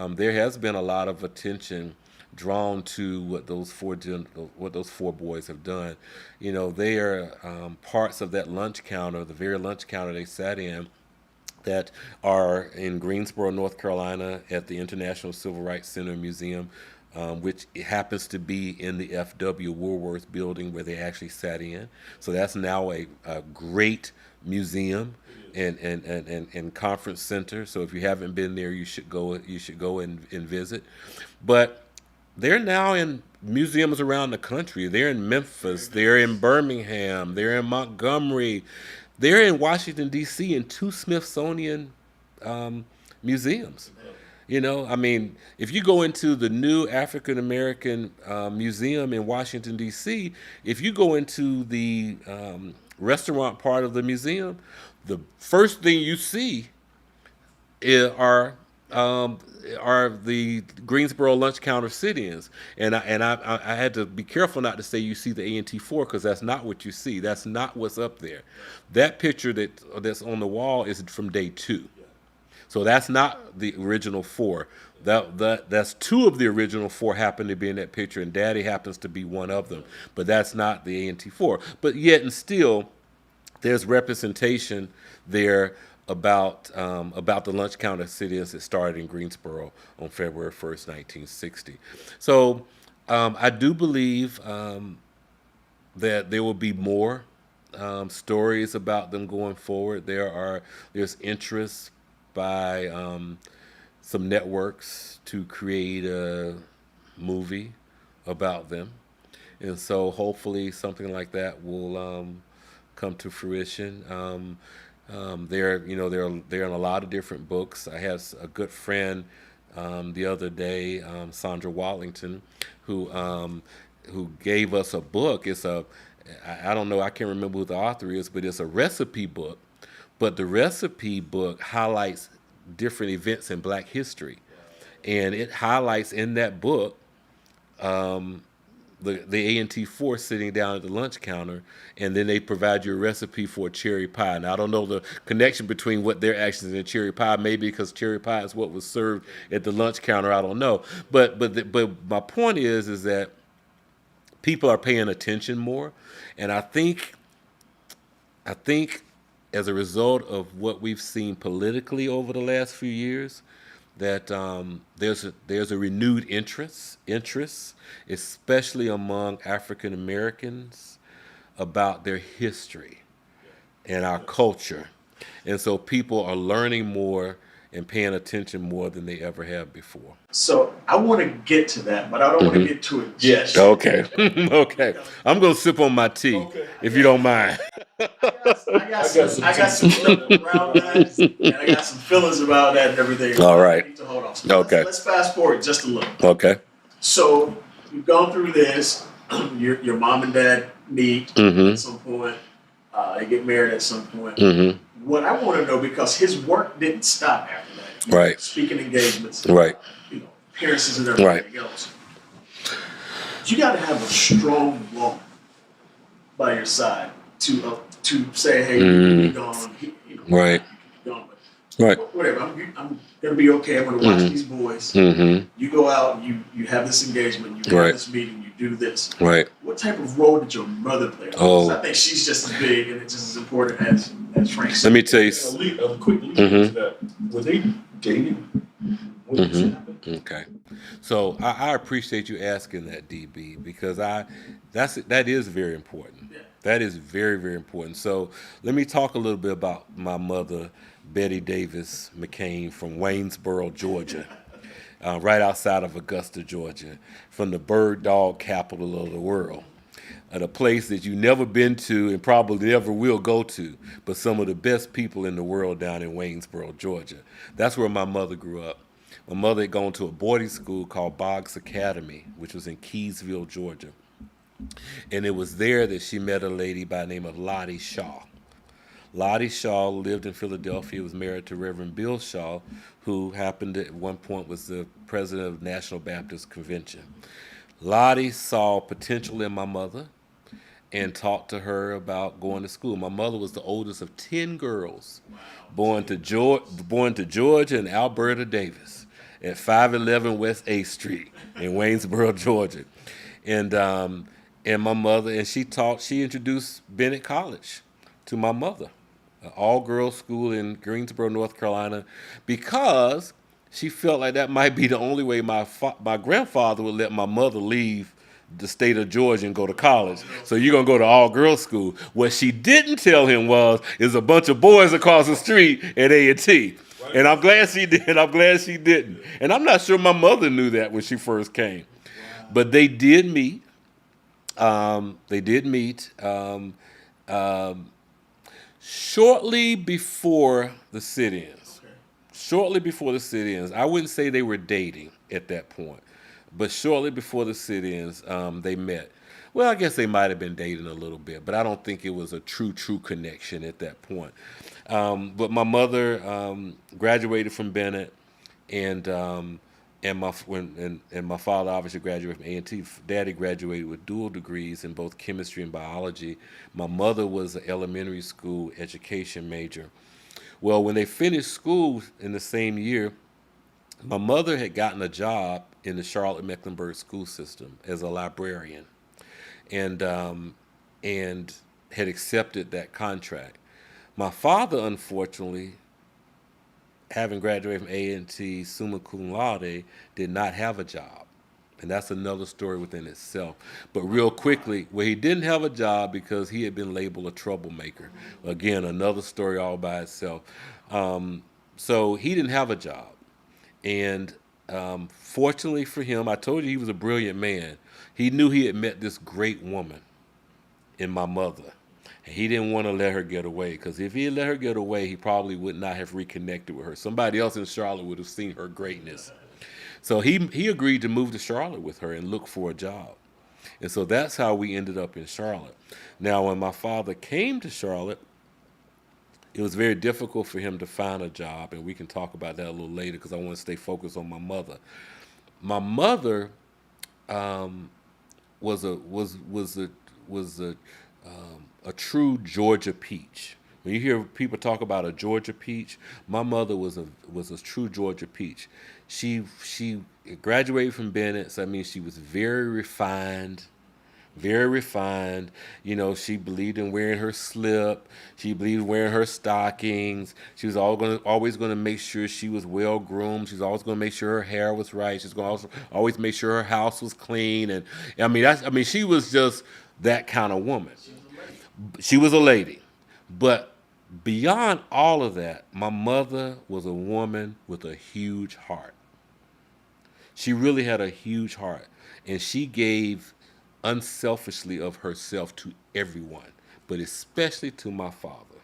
there has been a lot of attention drawn to what those four boys have done. They are parts of that lunch counter, the very lunch counter they sat in, that are in Greensboro, North Carolina, at the International Civil Rights Center Museum, which happens to be in the F.W. Woolworth building where they actually sat in. So that's now a great museum and conference center. So if you haven't been there, you should go and visit. But they're now in museums around the country. They're in Memphis. They're in Birmingham. They're in Montgomery. They're in Washington, D.C. in 2 Smithsonian museums. If you go into the new African American museum in Washington, D.C., if you go into the restaurant part of the museum, the first thing you see are the Greensboro lunch counter sit-ins, and I had to be careful not to say you see the A&T4 because that's not what you see. That's not what's up there. That picture that's on the wall is from day 2. So that's not the original 4. That's 2 of the original 4 happen to be in that picture, and Daddy happens to be one of them. But that's not the A&T4. But yet and still, there's representation there about the lunch counter sit-ins that started in Greensboro on February 1st, 1960. So I do believe that there will be more stories about them going forward. There's interest by some networks to create a movie about them, and so hopefully something like that will come to fruition. They're in a lot of different books. I had a good friend the other day, Sandra Wallington, who gave us a book. I don't know, I can't remember who the author is, but it's a recipe book. But the recipe book highlights different events in Black history, and it highlights in that book the A&T force sitting down at the lunch counter, and then they provide you a recipe for a cherry pie. Now I don't know the connection between what their actions and cherry pie, maybe because cherry pie is what was served at the lunch counter. I don't know, but my point is that people are paying attention more, and I think as a result of what we've seen politically over the last few years, that there's a renewed interest, especially among African Americans, about their history and our culture, and so people are learning more and paying attention more than they ever have before. So I want to get to that, but I don't want to get to it Yes. just. Okay, okay. I'm gonna sip on my tea, Okay. if you don't mind. I got some stuff around that, and I got some feelings about that and everything. All right. I need to hold on. So Okay. let's fast forward just a little. Okay. So you've gone through this. Your mom and dad meet at some point. They get married at some point. What I want to know, because his work didn't stop after that. Right. Speaking engagements. Right. Appearances and everything else. You got to have a strong woman by your side to say, hey, you be gone. Right. Be gone, Right. but whatever. I'm gonna be okay. I'm gonna watch these boys. You go out. You have this engagement. You have this meeting. You do this. Right. What type of role did your mother play? Oh. I think she's just as big and it's just as important as Frank said. Let me tell you. A quick lead into that. Were they dating when this happened? Okay, so I appreciate you asking that, DB, because that is very important. Yeah. That is very, very important. So let me talk a little bit about my mother, Betty Davis McClain, from Waynesboro, Georgia, right outside of Augusta, Georgia, from the bird dog capital of the world. At a place that you've never been to and probably never will go to, but some of the best people in the world down in Waynesboro, Georgia. That's where my mother grew up. My mother had gone to a boarding school called Boggs Academy, which was in Keysville, Georgia. And it was there that she met a lady by the name of Lottie Shaw. Lottie Shaw lived in Philadelphia, was married to Reverend Bill Shaw, who happened to, at one point was the president of the National Baptist Convention. Lottie saw potential in my mother and talked to her about going to school. My mother was the oldest of 10 girls, born to Georgia and Alberta Davis at 511 West 8th Street in Waynesboro, Georgia. And my mother, and she introduced Bennett College to my mother, an all-girls school in Greensboro, North Carolina, because she felt like that might be the only way my grandfather would let my mother leave the state of Georgia and go to college. So you're going to go to all-girls school. What she didn't tell him is a bunch of boys across the street at A&T. And I'm glad she did. I'm glad she didn't. And I'm not sure my mother knew that when she first came. But they did meet. Shortly before the sit-ins. Shortly before the sit-ins. I wouldn't say they were dating at that point. But shortly before the sit-ins, they met. Well, I guess they might have been dating a little bit, but I don't think it was a true connection at that point. But my mother graduated from Bennett, and my father obviously graduated from A&T. Daddy graduated with dual degrees in both chemistry and biology. My mother was an elementary school education major. Well, when they finished school in the same year, my mother had gotten a job in the Charlotte-Mecklenburg school system as a librarian, and had accepted that contract. My father, unfortunately, having graduated from A&T summa cum laude, did not have a job. And that's another story within itself. But real quickly, he didn't have a job because he had been labeled a troublemaker. Again, another story all by itself. So he didn't have a job. And fortunately for him, I told you he was a brilliant man. He knew he had met this great woman in my mother. And he didn't want to let her get away, because if he had let her get away, he probably would not have reconnected with her. Somebody else in Charlotte would have seen her greatness. So he agreed to move to Charlotte with her and look for a job. And so that's how we ended up in Charlotte. Now, when my father came to Charlotte, it was very difficult for him to find a job, and we can talk about that a little later because I want to stay focused on my mother. My mother was a was a true Georgia peach. When you hear people talk about a Georgia peach, my mother was a true Georgia peach. She graduated from Bennett, so I mean she was very refined, very refined. You know, she believed in wearing her slip. She believed in wearing her stockings. She was always going to make sure she was well groomed. She was always going to make sure her hair was right. She's going to always make sure her house was clean. And I mean, she was just that kind of woman. She was a lady. But beyond all of that, my mother was a woman with a huge heart. She really had a huge heart, and she gave unselfishly of herself to everyone, but especially to my father,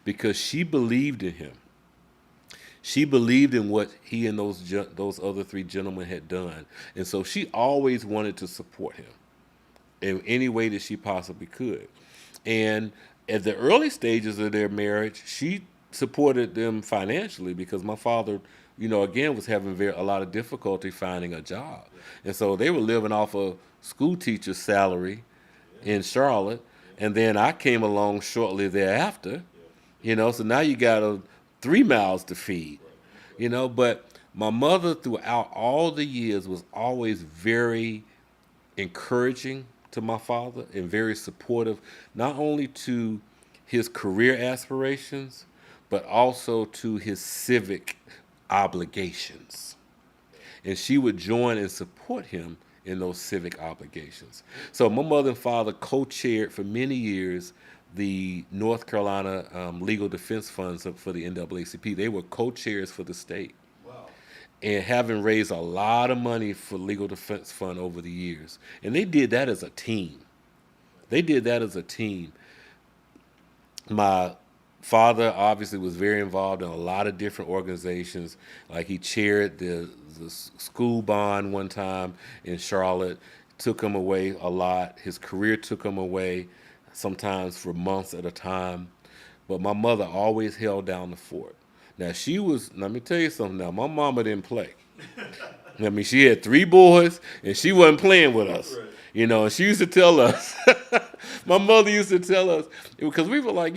because she believed in him. She believed in what he and those other three gentlemen had done, and so she always wanted to support him in any way that she possibly could. And at the early stages of their marriage, she supported them financially because my father, again, was having a lot of difficulty finding a job. And so they were living off a school teacher's salary in Charlotte. And then I came along shortly thereafter, so now you got 3 mouths to feed, but my mother throughout all the years was always very encouraging to my father and very supportive, not only to his career aspirations, but also to his civic obligations. And she would join and support him in those civic obligations. So my mother and father co-chaired for many years the North Carolina Legal Defense Funds for the NAACP. They were co-chairs for the state and having raised a lot of money for legal defense fund over the years. And they did that as a team. They did that as a team. My father obviously was very involved in a lot of different organizations. Like he chaired the school bond one time in Charlotte, took him away a lot. His career took him away sometimes for months at a time. But my mother always held down the fort. Now let me tell you something now, my mama didn't play. I mean, she had 3 boys, and she wasn't playing with us. And she used to tell us, my mother used to tell us, because we were like,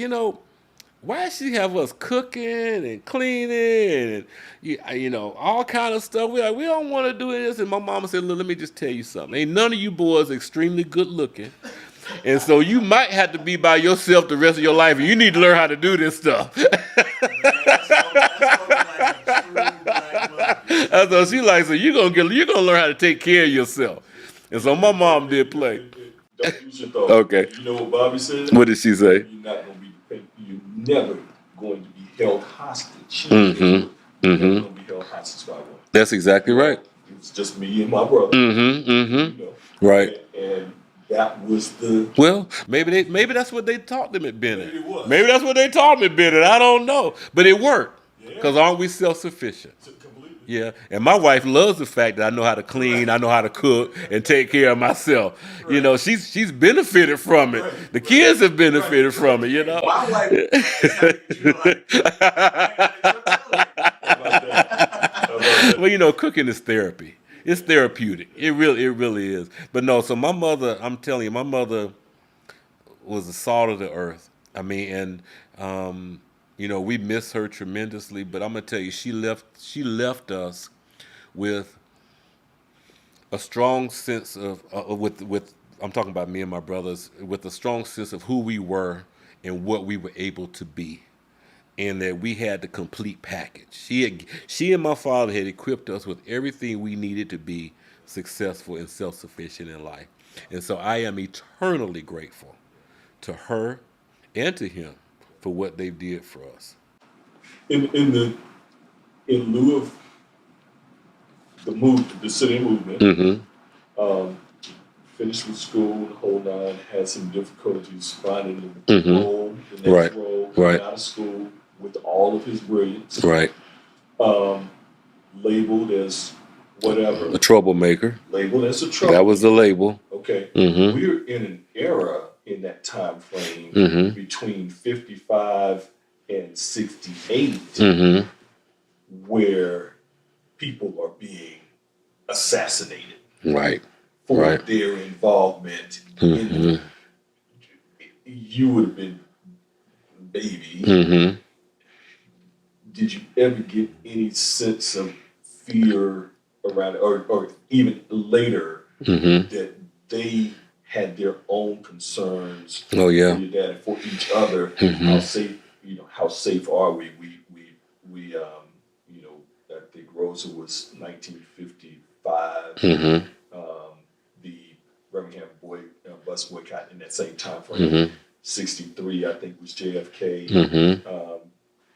why does she have us cooking and cleaning and, all kind of stuff? We're like, we don't want to do this. And my mama said, look, let me just tell you something. Ain't none of you boys extremely good looking. And so you might have to be by yourself the rest of your life, and you need to learn how to do this stuff. So she like, so you're gonna learn how to take care of yourself. And so my mom did play. Don't use your thought. Okay. You know what Bobby said? What did she say? You're not gonna be. You're never going to be held hostage. Mm-hmm. You're never Mm-hmm. going to be held hostage by one. That's exactly right. It's just me and my brother. Mm-hmm. Mm-hmm. Right. And that was the. Well, maybe that's what they taught them at Bennett. Maybe it was. Maybe that's what they taught them at Bennett. I don't know, but it worked. Because aren't we self-sufficient? Completely. Yeah, and my wife loves the fact that I know how to clean, I know how to cook, and take care of myself. Right. She's benefited from it. The kids have benefited from it. My wife. Well, cooking is therapy. It's therapeutic. It really is. But no, so my mother, I'm telling you, my mother was the salt of the earth. I mean, and we miss her tremendously. But I'm gonna tell you, she left us with a strong sense of with I'm talking about me and my brothers, with a strong sense of who we were and what we were able to be, and that we had the complete package. She and my father had equipped us with everything we needed to be successful and self-sufficient in life. And so I am eternally grateful to her and to him for what they did for us. In lieu of the city movement, Mm-hmm. Finished with school, the whole nine, had some difficulties finding Mm-hmm. role, the next role, Right. out of school with all of his brilliance. Right. Labeled as whatever. A troublemaker. Labeled as a troublemaker. That was the label. Okay. Mm-hmm. We're in an era in that time frame Mm-hmm. between 55 and 68 Mm-hmm. where people are being assassinated Right. for Right. their involvement in you would have been baby. Mm-hmm. Did you ever get any sense of fear around it, or even later Mm-hmm. that they had their own concerns Oh yeah. for your dad and for each other? Mm-hmm. How safe are we? I think Rosa was 1955. Mm-hmm. The Birmingham bus boycott in that same time frame. Mm-hmm. 63, I think, was JFK. Mm-hmm.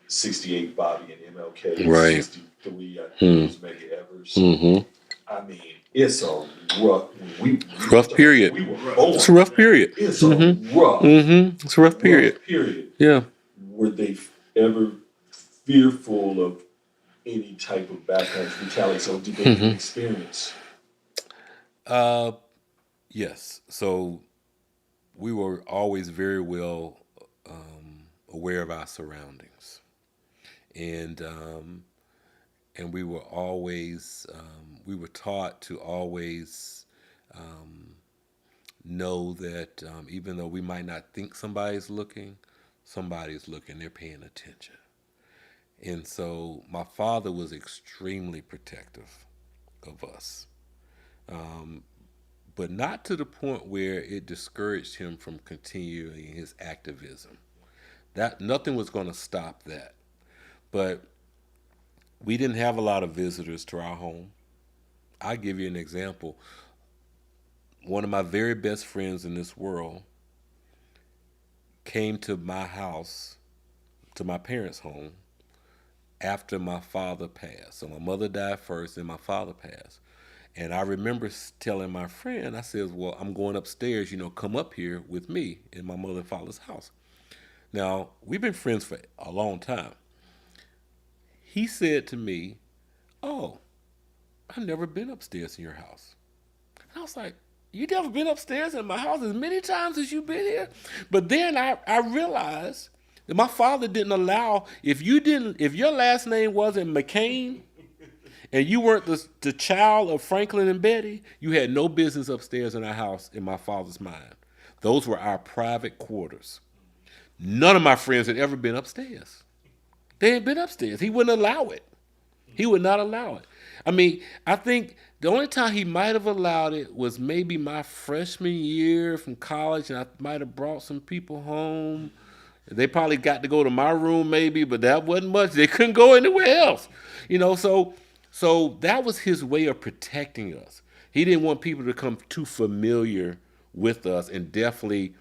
68, Bobby and MLK. Right. 63, I think, was Medgar Evers. Mm-hmm. I mean, it's a rough. Rough period. We were born. It's a rough period. It's Mm-hmm. a rough. Mm-hmm. It's a rough period. Period. Yeah. Were they ever fearful of any type of backlash, retaliation? So did they even experience? Yes. So we were always very well aware of our surroundings, and we were always we were taught to always know that even though we might not think somebody's looking, somebody's looking. They're paying attention. And so my father was extremely protective of us, but not to the point where it discouraged him from continuing his activism. That nothing was going to stop that. But we didn't have a lot of visitors to our home. I'll give you an example. One of my very best friends in this world came to my house, to my parents' home, after my father passed. So my mother died first, and my father passed. And I remember telling my friend, I said, well, I'm going upstairs, come up here with me in my mother and father's house. Now, we've been friends for a long time. He said to me, oh, I've never been upstairs in your house. And I was like, you never been upstairs in my house as many times as you've been here? But then I realized that my father didn't allow, if your last name wasn't McCain, and you weren't the child of Franklin and Betty, you had no business upstairs in our house in my father's mind. Those were our private quarters. None of my friends had ever been upstairs. They had been upstairs. He wouldn't allow it. He would not allow it. I mean, I think the only time he might have allowed it was maybe my freshman year from college, and I might have brought some people home. They probably got to go to my room maybe, but that wasn't much. They couldn't go anywhere else. So that was his way of protecting us. He didn't want people to become too familiar with us, and definitely,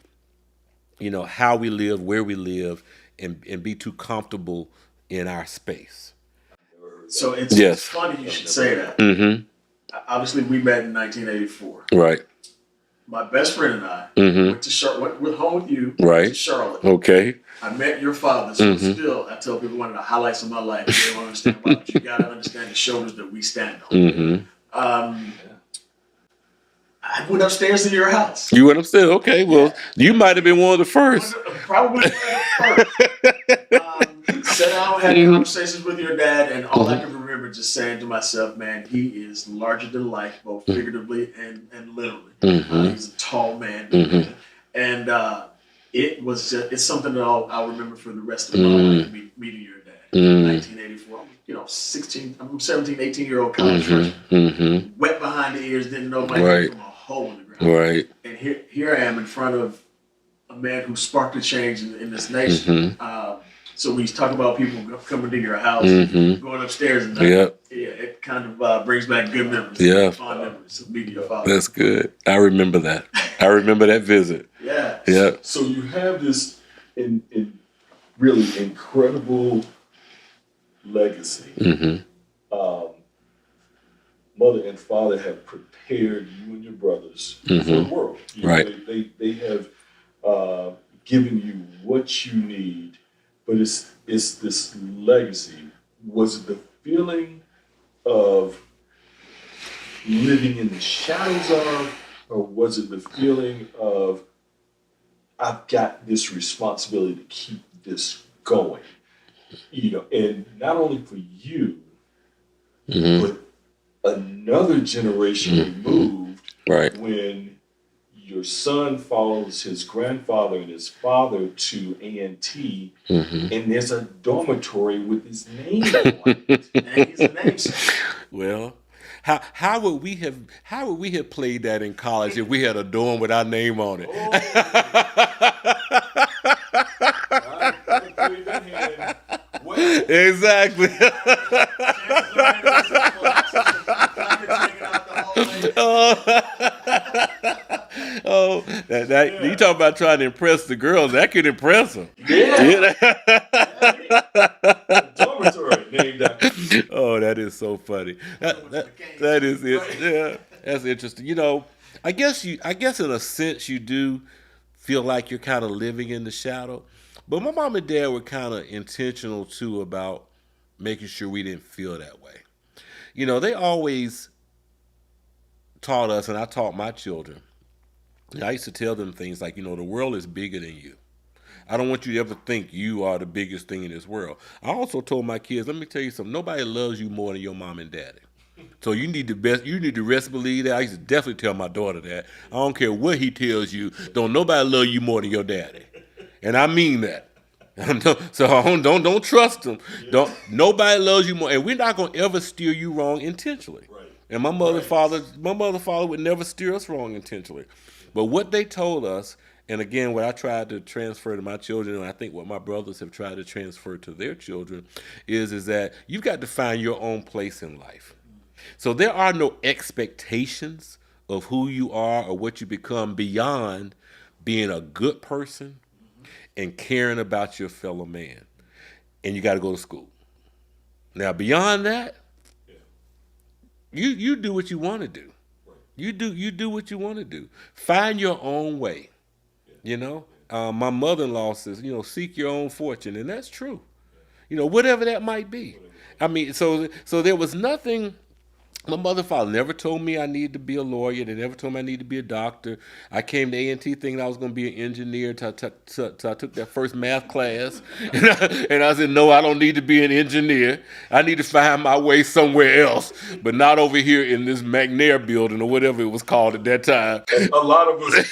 how we live, where we live, and be too comfortable in our space. So it's Yes. funny you should say that. Mm-hmm. Obviously, we met in 1984. Right. My best friend and I went home with you Right. to Charlotte. Okay. I met your father, so still, I tell people one of the highlights of my life. They don't understand why, but you got to understand the shoulders that we stand on. Mm-hmm. I went upstairs to your house. You went upstairs? Okay, well, you might have been one of the first. Probably one of the first. Sat down, had conversations with your dad, and all I can remember just saying to myself, man, he is larger than life, both figuratively and literally. He's a tall man. And it's something that I'll remember for the rest of my life, meeting your dad. In 1984, I'm 17, 18-year-old college freshman. Wet behind the ears, didn't know my name from a hole in the ground. Right. And here I am in front of a man who sparked a change in this nation. So when you talk about people coming to your house, going upstairs, and it kind of brings back good memories, fond memories of meeting your father. That's good. I remember that. I remember that visit. Yeah. Yeah. So you have this in really incredible legacy. Mother and father have prepared you and your brothers for the world. They have given you what you need, but it's this legacy. Was it the feeling of living in the shadows of, or was it the feeling of, I've got this responsibility to keep this going? And not only for you, but another generation removed, Right. when your son follows his grandfather and his father to A&T, and there's a dormitory with his name on it. And he's a namesake. Well, how would we have played that in college if we had a dorm with our name on it? I played that hand well. Exactly. Oh, you talk about trying to impress the girls. That could impress them. Yeah. Dormitory named after. Oh, that is so funny. That is it. Yeah, that's interesting. I guess in a sense you do feel like you're kind of living in the shadow, but my mom and dad were kind of intentional too about making sure we didn't feel that way. They always taught us, and I taught my children. I used to tell them things like, the world is bigger than you. I don't want you to ever think you are the biggest thing in this world. I also told my kids, let me tell you something. Nobody loves you more than your mom and daddy. So you need to rest believe that. I used to definitely tell my daughter that. I don't care what he tells you. Don't nobody love you more than your daddy. And I mean that. So don't trust him. Nobody loves you more, and we're not gonna ever steer you wrong intentionally. Right. And my mother and father would never steer us wrong intentionally. But what they told us, and again, what I tried to transfer to my children, and I think what my brothers have tried to transfer to their children, is that you've got to find your own place in life. So there are no expectations of who you are or what you become beyond being a good person and caring about your fellow man. And you got to go to school. Now, beyond that, you do what you want to do. You do what you want to do. Find your own way. My mother-in-law says, seek your own fortune, and that's true. Whatever that might be. I mean, so there was nothing. My mother and father never told me I needed to be a lawyer. They never told me I needed to be a doctor. I came to A&T thinking I was going to be an engineer till I took that first math class. And I said, no, I don't need to be an engineer. I need to find my way somewhere else, but not over here in this McNair building or whatever it was called at that time. A lot of us.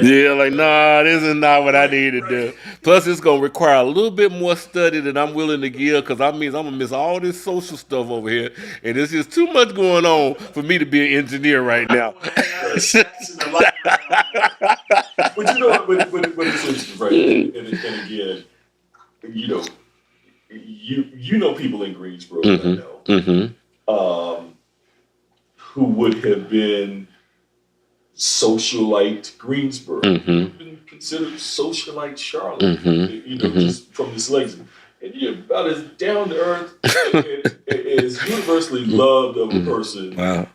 Yeah, like, nah, this is not what I need to do. Plus, it's going to require a little bit more study than I'm willing to give, because I'm going to miss all this social stuff over here. And there's just too much going on for me to be an engineer right now. But but it's interesting, right? And again, you know people in Greensboro that I know, who would have been socialite Greensboro, been considered socialite Charlotte, just from this legacy. And you're about as down to earth and as universally loved of a person. Wow.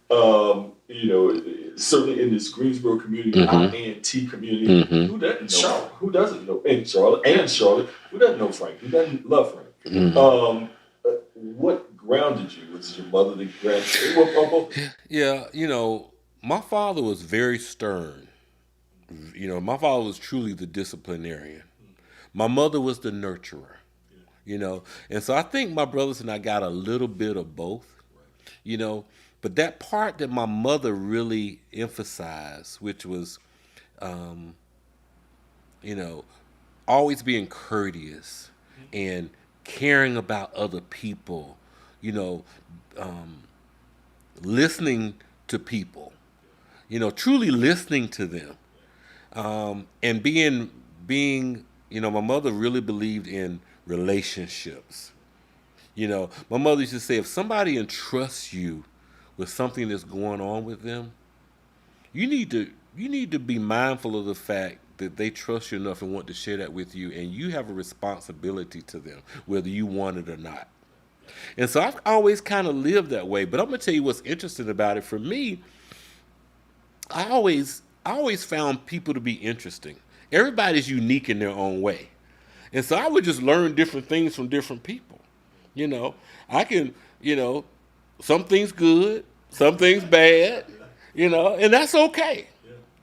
Certainly in this Greensboro community, our A&T community. Who doesn't know Charlotte? Who doesn't know? And Charlotte, who doesn't know Frank? Who doesn't love Frank? What grounded you? Was your mother the grand? Yeah, my father was very stern. My father was truly the disciplinarian. My mother was the nurturer. And so I think my brothers and I got a little bit of both. But that part that my mother really emphasized, which was, always being courteous and caring about other people, listening to people, truly listening to them, and being, my mother really believed in relationships. My mother used to say, if somebody entrusts you with something that's going on with them, you need to be mindful of the fact that they trust you enough and want to share that with you, and you have a responsibility to them, whether you want it or not. And so I've always kind of lived that way. But I'm gonna tell you what's interesting about it. For me, I always found people to be interesting. Everybody's unique in their own way. And so I would just learn different things from different people. You know, I can, some things good, some things bad, and that's okay.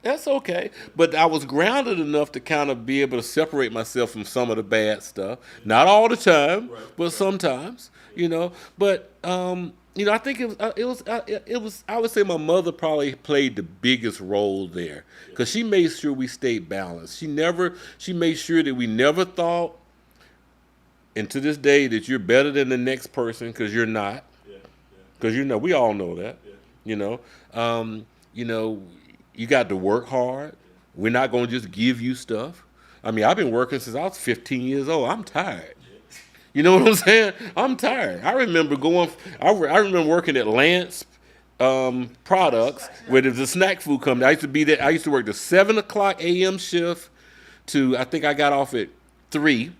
That's okay. But I was grounded enough to kind of be able to separate myself from some of the bad stuff. Not all the time, but sometimes, But I think it was. I would say my mother probably played the biggest role there because she made sure we stayed balanced. She made sure that we never thought, and to this day, that you're better than the next person because you're not. Because we all know that. You know, um, you know, you got to work hard. We're not going to just give you stuff. I mean, I've been working since I was 15 years old. I'm tired. You know what I'm saying? I'm tired. I remember going. I remember working at Lance Products where there's a snack food company. I used to be there. I used to work the 7 o'clock a.m. shift to I think I got off at 3,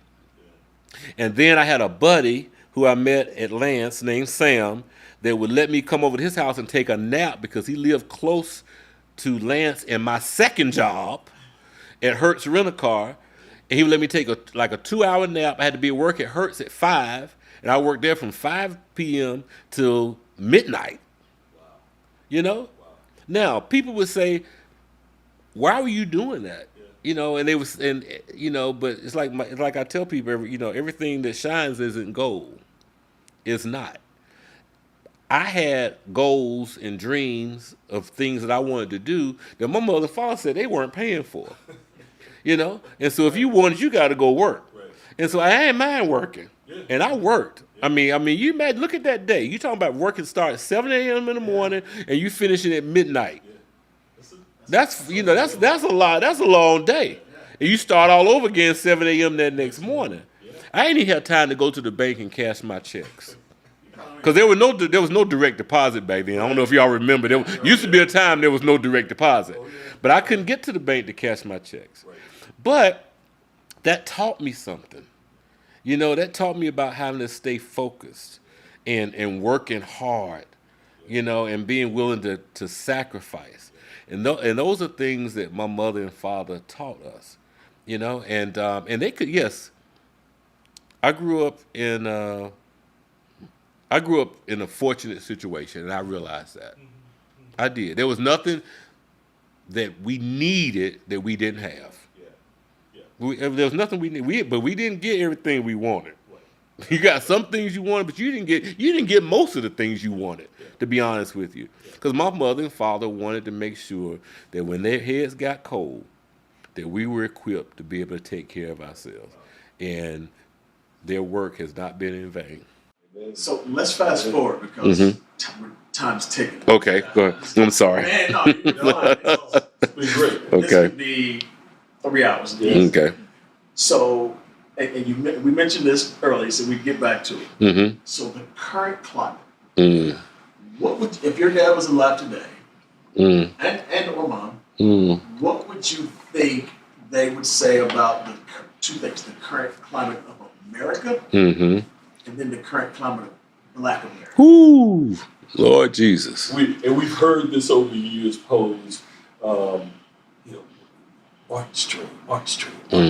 and then I had a buddy who I met at Lance named Sam that would let me come over to his house and take a nap because he lived close to Lance and my second job at Hertz Rent a Car. And he would let me take a 2-hour nap. I had to be at work at Hertz at 5, and I worked there from 5 p.m. till midnight. You know? Now, people would say, why were you doing that? And they was, but it's like I tell people, everything that shines isn't gold. It's not. I had goals and dreams of things that I wanted to do that my mother and father said they weren't paying for. And so if you wanted, you got to go work. And so I ain't mind working, and I worked. I mean, you imagine, look at that day. You talking about working start at 7 a.m. in the morning, and you finishing at midnight. That's a lot. That's a long day. And you start all over again 7 a.m. that next morning. I ain't even have time to go to the bank and cash my checks. Because there was no direct deposit back then. I don't know if y'all remember. There used to be a time there was no direct deposit. But I couldn't get to the bank to cash my checks. But that taught me something. That taught me about having to stay focused and working hard, and being willing to sacrifice. And those are things that my mother and father taught us, and they could, yes, I grew up in a fortunate situation, and I realized that. I did. There was nothing that we needed that we didn't have. There was nothing we needed, but we didn't get everything we wanted. You got some things you wanted, but you didn't get most of the things you wanted, to be honest with you. Because my mother and father wanted to make sure that when their heads got cold, that we were equipped to be able to take care of ourselves. And their work has not been in vain. So let's fast forward because time's ticking. Okay, go ahead. I'm sorry. Man, no, you're fine. It's been great. Okay. This could be 3 hours. Okay. So, we mentioned this earlier, so we get back to it. So the current climate. What would, if your dad was alive today, and or mom, what would you think they would say about the two things: the current climate of America, and then the current climate of Black America? Ooh, Lord Jesus. We've heard this over the years posed. Martin Street. What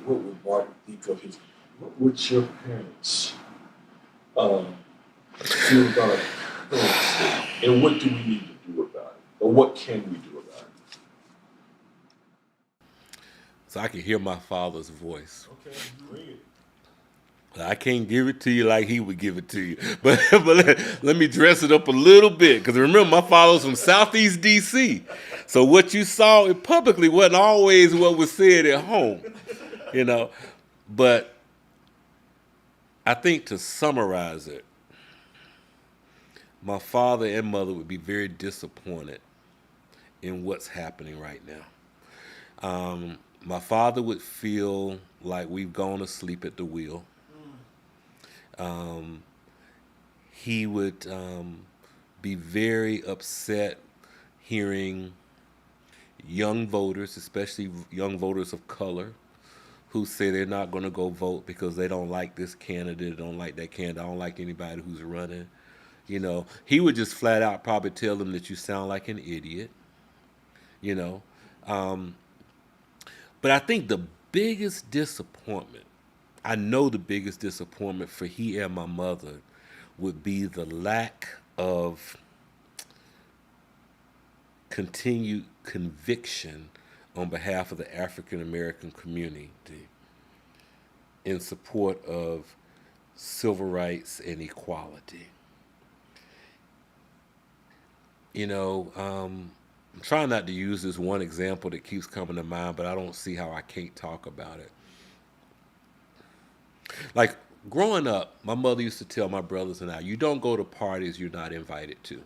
would Martin think of his? What would your parents feel about our current state? And what do we need to do about it? Or what can we do about it? So I can hear my father's voice. Okay, bring it. I can't give it to you like he would give it to you. But let me dress it up a little bit. Because remember, my father's from Southeast D.C. So what you saw publicly wasn't always what was said at home. But I think to summarize it, my father and mother would be very disappointed in what's happening right now. My father would feel like we've gone to sleep at the wheel. He would be very upset hearing young voters, especially young voters of color, who say they're not going to go vote because they don't like this candidate, don't like that candidate, don't like anybody who's running. He would just flat out probably tell them that you sound like an idiot. But I think the biggest disappointment I know the biggest disappointment for he and my mother would be the lack of continued conviction on behalf of the African American community in support of civil rights and equality. I'm trying not to use this one example that keeps coming to mind, but I don't see how I can't talk about it. Like growing up, my mother used to tell my brothers and I, you don't go to parties you're not invited to.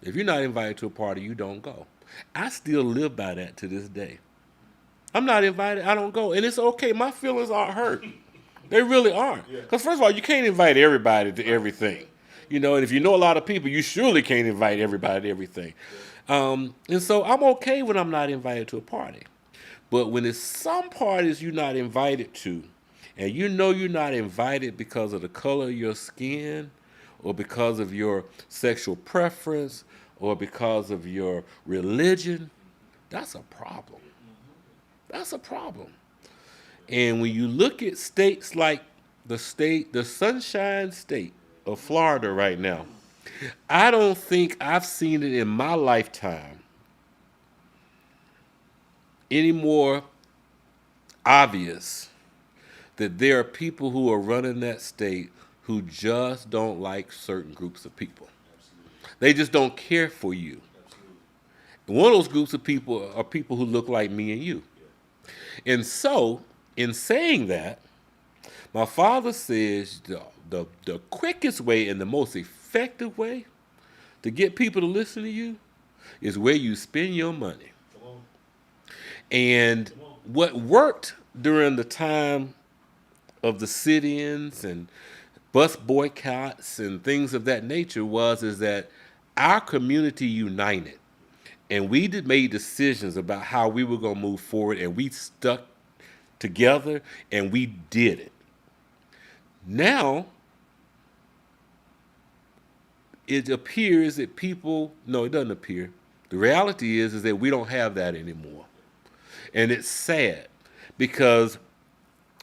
If you're not invited to a party, you don't go. I still live by that to this day. I'm not invited, I don't go. And it's okay. My feelings aren't hurt. They really aren't. Because first of all, you can't invite everybody to everything. And if you know a lot of people, you surely can't invite everybody to everything. And so I'm okay when I'm not invited to a party. But when it's some parties you're not invited to, and you know you're not invited because of the color of your skin, or because of your sexual preference, or because of your religion, that's a problem. That's a problem. And when you look at states like the Sunshine State of Florida right now, I don't think I've seen it in my lifetime any more obvious that there are people who are running that state who just don't like certain groups of people. They just don't care for you. And one of those groups of people are people who look like me and you. And so, in saying that, my father says the quickest way and the most effective way to get people to listen to you is where you spend your money. And what worked during the time of the sit-ins and bus boycotts and things of that nature is that our community united, and we made decisions about how we were going to move forward, and we stuck together, and we did it. Now, it appears that no, it doesn't appear. The reality is that we don't have that anymore. And it's sad because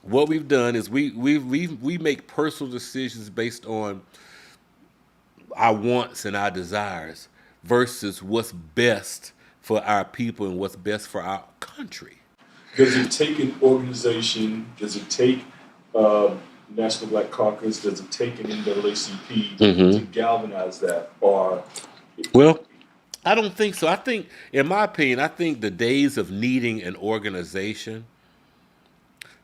what we've done is we make personal decisions based on our wants and our desires versus what's best for our people and what's best for our country. Does it take an organization? Does it take National Black Caucus? Does it take an NAACP to galvanize that? Well, I don't think so. I think, in my opinion, the days of needing an organization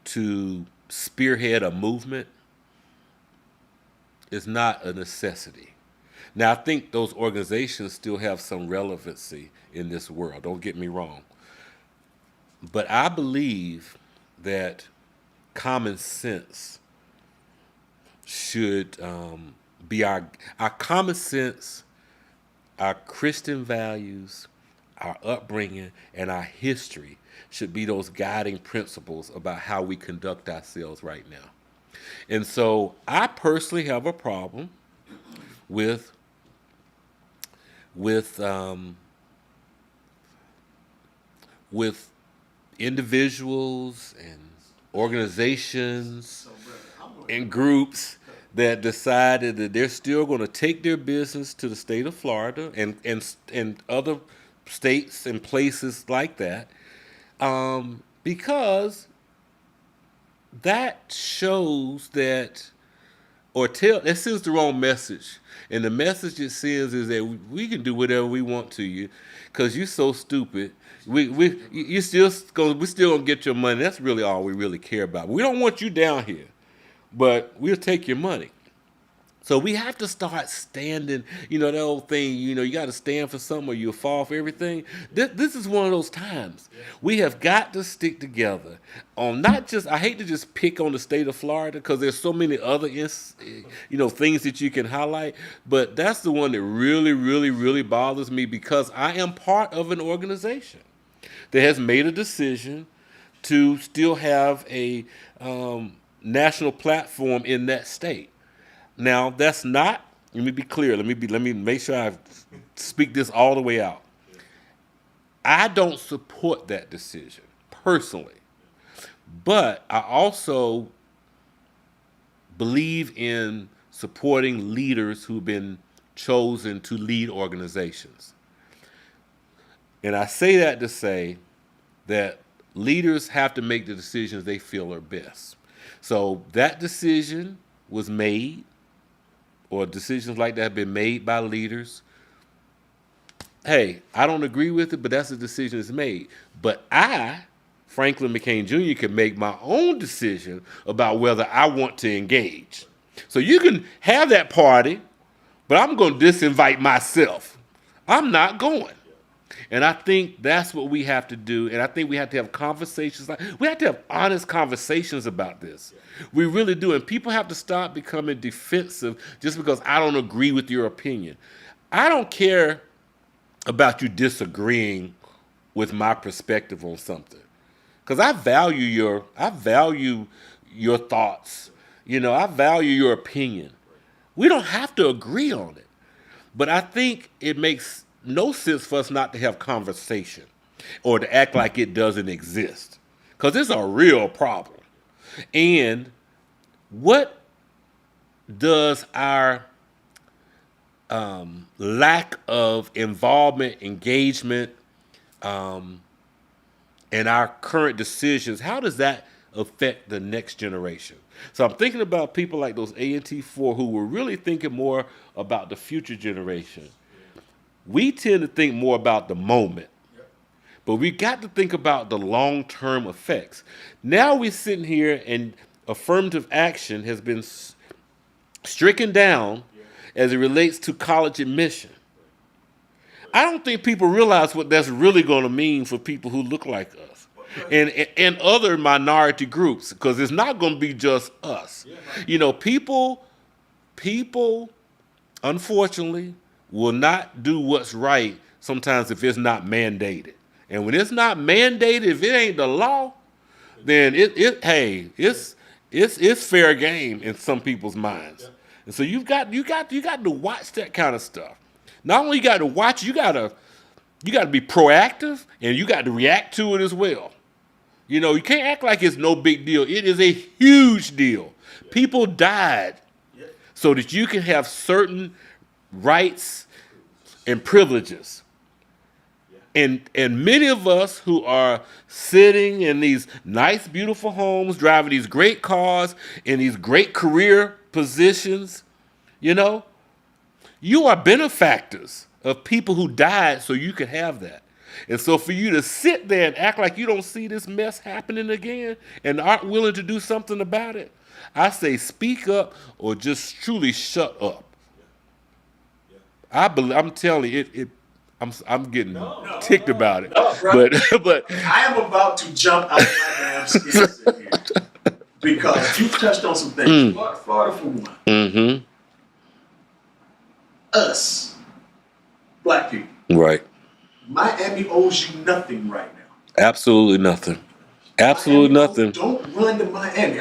to spearhead a movement is not a necessity. Now, I think those organizations still have some relevancy in this world. Don't get me wrong. But I believe that common sense should be our common sense, our Christian values, our upbringing, and our history should be those guiding principles about how we conduct ourselves right now. And so I personally have a problem with individuals and organizations and groups that decided that they're still going to take their business to the state of Florida and other states and places like that, because that shows that, it sends the wrong message. And the message it sends is that we can do whatever we want to you because you're so stupid. We're still gonna get your money. That's really all we really care about. We don't want you down here, but we'll take your money. So we have to start standing, that old thing, you got to stand for something or you'll fall for everything. This is one of those times. We have got to stick together on not just, I hate to just pick on the state of Florida because there's so many other, things that you can highlight, but that's the one that really, really, really bothers me because I am part of an organization that has made a decision to still have a national platform in that state. Now, that's not, let me be clear, let me make sure I speak this all the way out. I don't support that decision, personally. But I also believe in supporting leaders who've been chosen to lead organizations. And I say that to say that leaders have to make the decisions they feel are best. So that decision was made, or decisions like that have been made by leaders. Hey, I don't agree with it, but that's the decision that's made. But I, Franklin McClain Jr., can make my own decision about whether I want to engage. So you can have that party, but I'm going to disinvite myself. I'm not going. And I think that's what we have to do. And I think we have to have conversations. We have to have honest conversations about this. We really do. And people have to stop becoming defensive just because I don't agree with your opinion. I don't care about you disagreeing with my perspective on something, because I value your thoughts. I value your opinion. We don't have to agree on it, but I think it makes no sense for us not to have conversation or to act like it doesn't exist, because it's a real problem. And what does our lack of involvement, engagement, and our current decisions, how does that affect the next generation? So I'm thinking about people like those A&T4 who were really thinking more about the future generation. We tend to think more about the moment, but we got to think about the long-term effects. Now we're sitting here and affirmative action has been stricken down as it relates to college admission. I don't think people realize what that's really going to mean for people who look like us and other minority groups, because it's not going to be just us. People, unfortunately, will not do what's right sometimes if it's not mandated. And when it's not mandated, if it ain't the law, then it's fair game in some people's minds. And so you got to watch that kind of stuff. Not only you got to watch, you got to be proactive, and you got to react to it as well. You can't act like it's no big deal. It is a huge deal. People died so that you can have certain rights and privileges. And many of us who are sitting in these nice, beautiful homes, driving these great cars, in these great career positions, you are benefactors of people who died so you could have that. And so for you to sit there and act like you don't see this mess happening again and aren't willing to do something about it, I say speak up or just truly shut up. I'm telling you, I'm getting ticked about it. But I am about to jump out of my damn skin here because you touched on some things. Florida for one. Mm-hmm. Us, black people. Right. Miami owes you nothing right now. Absolutely nothing. Absolutely nothing. Don't run to Miami.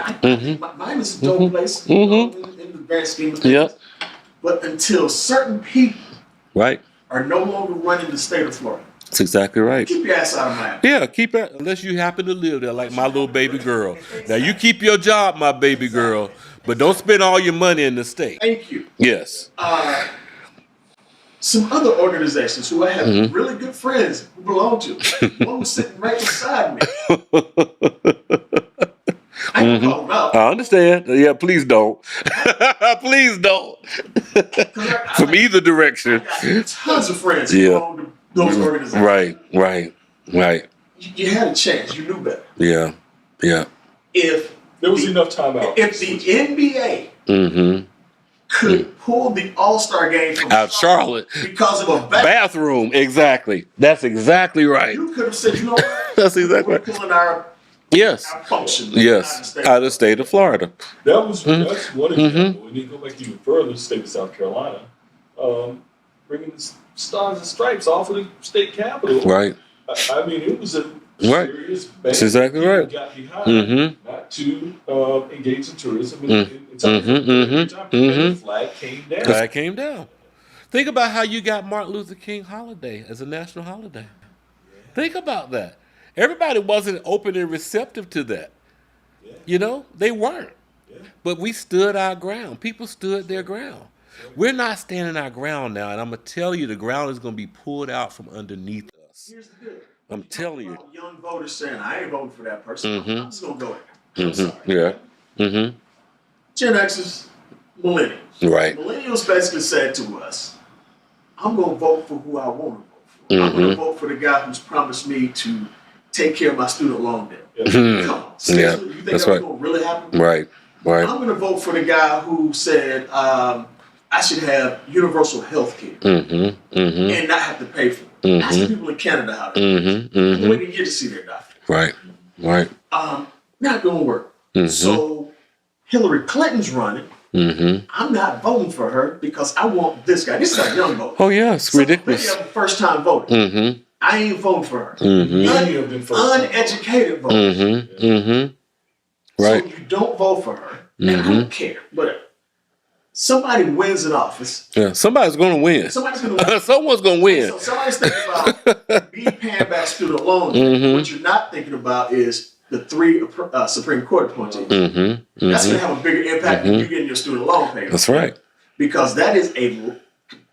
Miami's a dope place in the grand scheme of things. Yep. But until certain people right are no longer running the state of Florida. That's exactly right. Keep your ass out of Miami. Yeah, keep it, unless you happen to live there like my little baby girl. Now you keep your job, my baby girl, but don't spend all your money in the state. Thank you. Yes. Some other organizations who I have really good friends who belong to. One was sitting right beside me. I can call them out. I understand. Yeah, please don't. Please don't. From either direction. I got tons of friends who belong to those organizations. Right. You had a chance. You knew better. Yeah. If there was enough time out. If the NBA could pull the All-Star game from out Charlotte because of a bathroom, exactly. That's exactly right. You could have said, you know what? That's exactly right. We're pulling our function. Out of the state of Florida. That's one example. When you go back even further, the state of South Carolina, bringing the Stars and Stripes off of the state capitol. Right. I mean, it was a serious ban. That's exactly right. Got behind not to engage in tourism. The flag came down. Flag came down. Think about how you got Martin Luther King holiday as a national holiday. Yeah. Think about that. Everybody wasn't open and receptive to that. Yeah. They weren't. But we stood our ground. People stood their ground. We're not standing our ground now, and I'm gonna tell you, the ground is gonna be pulled out from underneath us. Here's the deal. I'm telling you. About young voters saying, I ain't voting for that person. Mm-hmm. I'm just going to go in. I'm sorry. Yeah. Mm-hmm. Gen X's, millennials. Right. Millennials basically said to us, I'm going to vote for who I want to vote for. I'm going to vote for the guy who's promised me to take care of my student loan debt. Come on. Seriously, you think that's going to really happen? Right. Right. I'm going to vote for the guy who said I should have universal health care and not have to pay for it. Ask the people in Canada how to do it. Wait a year to see their doctor. Right. Right. Not going to work. So Hillary Clinton's running. I'm not voting for her because I want this guy. This is a young voter. Oh, yeah, it's ridiculous. Maybe I'm a first-time voter. I ain't voting for her. Uneducated voters. Right. So you don't vote for her. And I don't care. But somebody wins in office. Yeah, somebody's going to win. Somebody's going to win. Someone's going to win. So somebody's thinking about me paying back student loan. What you're not thinking about is the 3 Supreme Court appointees. That's going to have a bigger impact than you getting your student loan paid. That's right. Because that is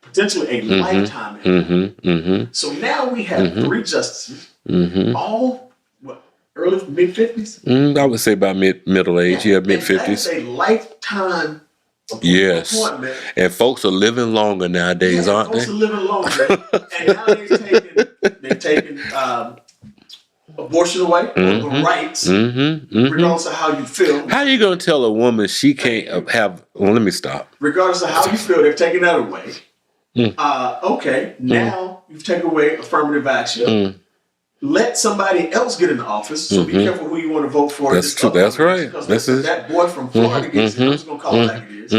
potentially a lifetime impact. So now we have 3 justices, all early mid-50s. I would say about middle age, mid-50s. That's a lifetime. Yes, and folks are living longer nowadays, aren't they? Folks are living longer, and now they've taken abortion away, or rights, regardless of how you feel. How are you going to tell a woman she can't have? Well, let me stop. Regardless of how you feel, they've taken that away. Okay, now you've taken away affirmative action. Let somebody else get in office. So be careful who you want to vote for. That's true. That's right. This is that boy from Florida gets it. I'm just gonna call it like it is.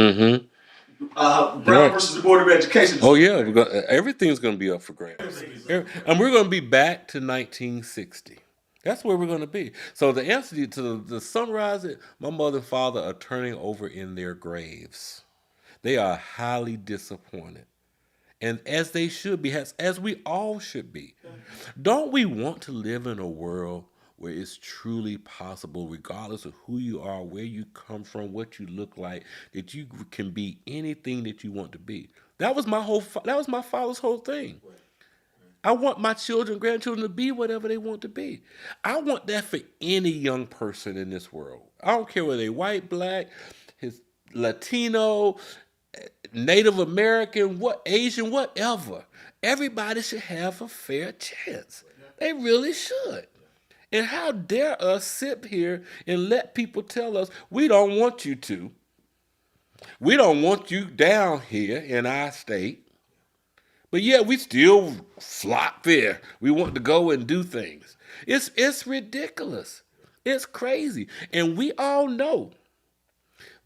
Brown versus the Board of Education. Oh yeah, everything's going to be up for grabs, and we're going to be back to 1960. That's where we're going to be. So the answer to the summarize it, my mother and father are turning over in their graves. They are highly disappointed. And as they should be, as we all should be. Don't we want to live in a world where it's truly possible, regardless of who you are, where you come from, what you look like, that you can be anything that you want to be? That was my father's whole thing. I want my children, grandchildren to be whatever they want to be. I want that for any young person in this world. I don't care whether they're white, black, Latino, Native American, Asian, whatever. Everybody should have a fair chance. They really should. And how dare us sit here and let people tell us we don't want you to. We don't want you down here in our state. But yeah, we still flock there. We want to go and do things. It's ridiculous. It's crazy. And we all know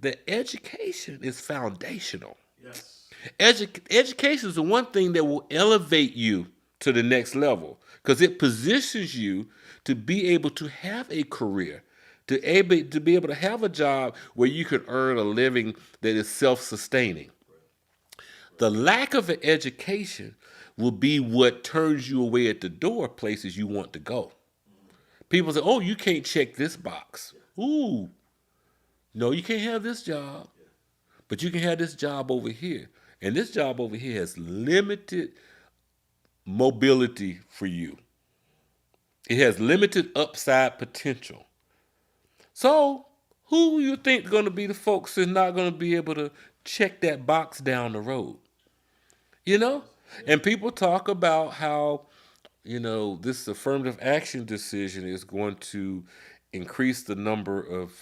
that education is foundational. Yes. Education is the one thing that will elevate you to the next level because it positions you to be able to have a career, to be able to have a job where you can earn a living that is self-sustaining. The lack of an education will be what turns you away at the door places you want to go. People say, oh, you can't check this box. Ooh, no, you can't have this job. But you can have this job over here. And this job over here has limited mobility for you. It has limited upside potential. So who you think is going to be the folks that's not going to be able to check that box down the road? You know? And people talk about how, this affirmative action decision is going to increase the number of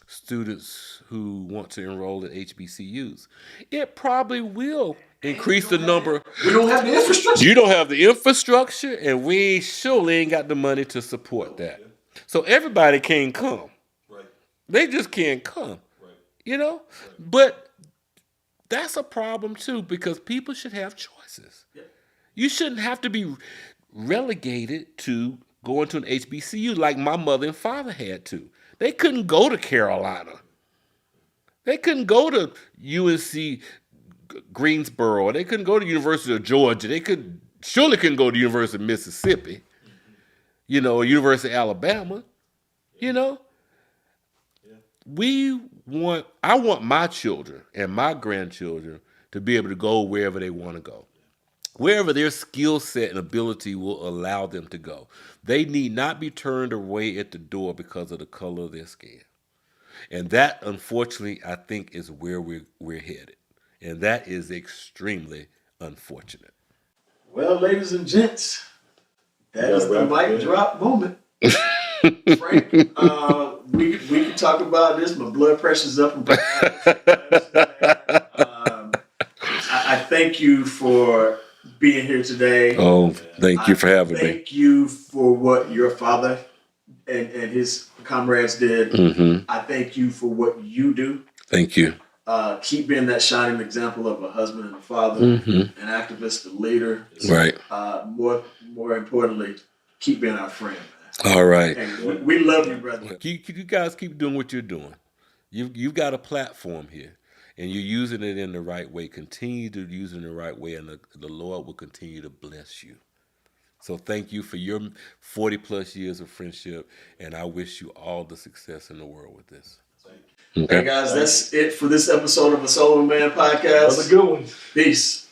students who want to enroll at HBCUs. It probably will increase the number. We don't have the infrastructure. You don't have the infrastructure, and we surely ain't got the money to support that. So everybody can't come. Right. They just can't come. Right. Right. But that's a problem too, because people should have choices. Yeah. You shouldn't have to be relegated to going to an HBCU like my mother and father had to. They couldn't go to Carolina. They couldn't go to UNC Greensboro. They couldn't go to the University of Georgia. They surely couldn't go to the University of Mississippi, or University of Alabama. We want my children and my grandchildren to be able to go wherever they want to go, wherever their skill set and ability will allow them to go. They need not be turned away at the door because of the color of their skin. And that, unfortunately, I think is where we're headed. And that is extremely unfortunate. Well, ladies and gents, that Yeah, is the right, mic yeah. drop moment. Frank, we can talk about this. My blood pressure's up. I thank you for being here today. Oh, thank you for having me. Thank you for what your father and his comrades did. Mm-hmm. I thank you for what you do. Thank you. Keep being that shining example of a husband and a father, Mm-hmm. an activist, a leader. Right. More importantly, keep being our friend. All right. And we love you, brother. You guys keep doing what you're doing. You've got a platform here, and you're using it in the right way. Continue to use it in the right way, and the Lord will continue to bless you. So thank you for your 40 plus years of friendship, and I wish you all the success in the world with this. Okay. Hey guys, that's it for this episode of the Solo Man Podcast. That was a good one. Peace.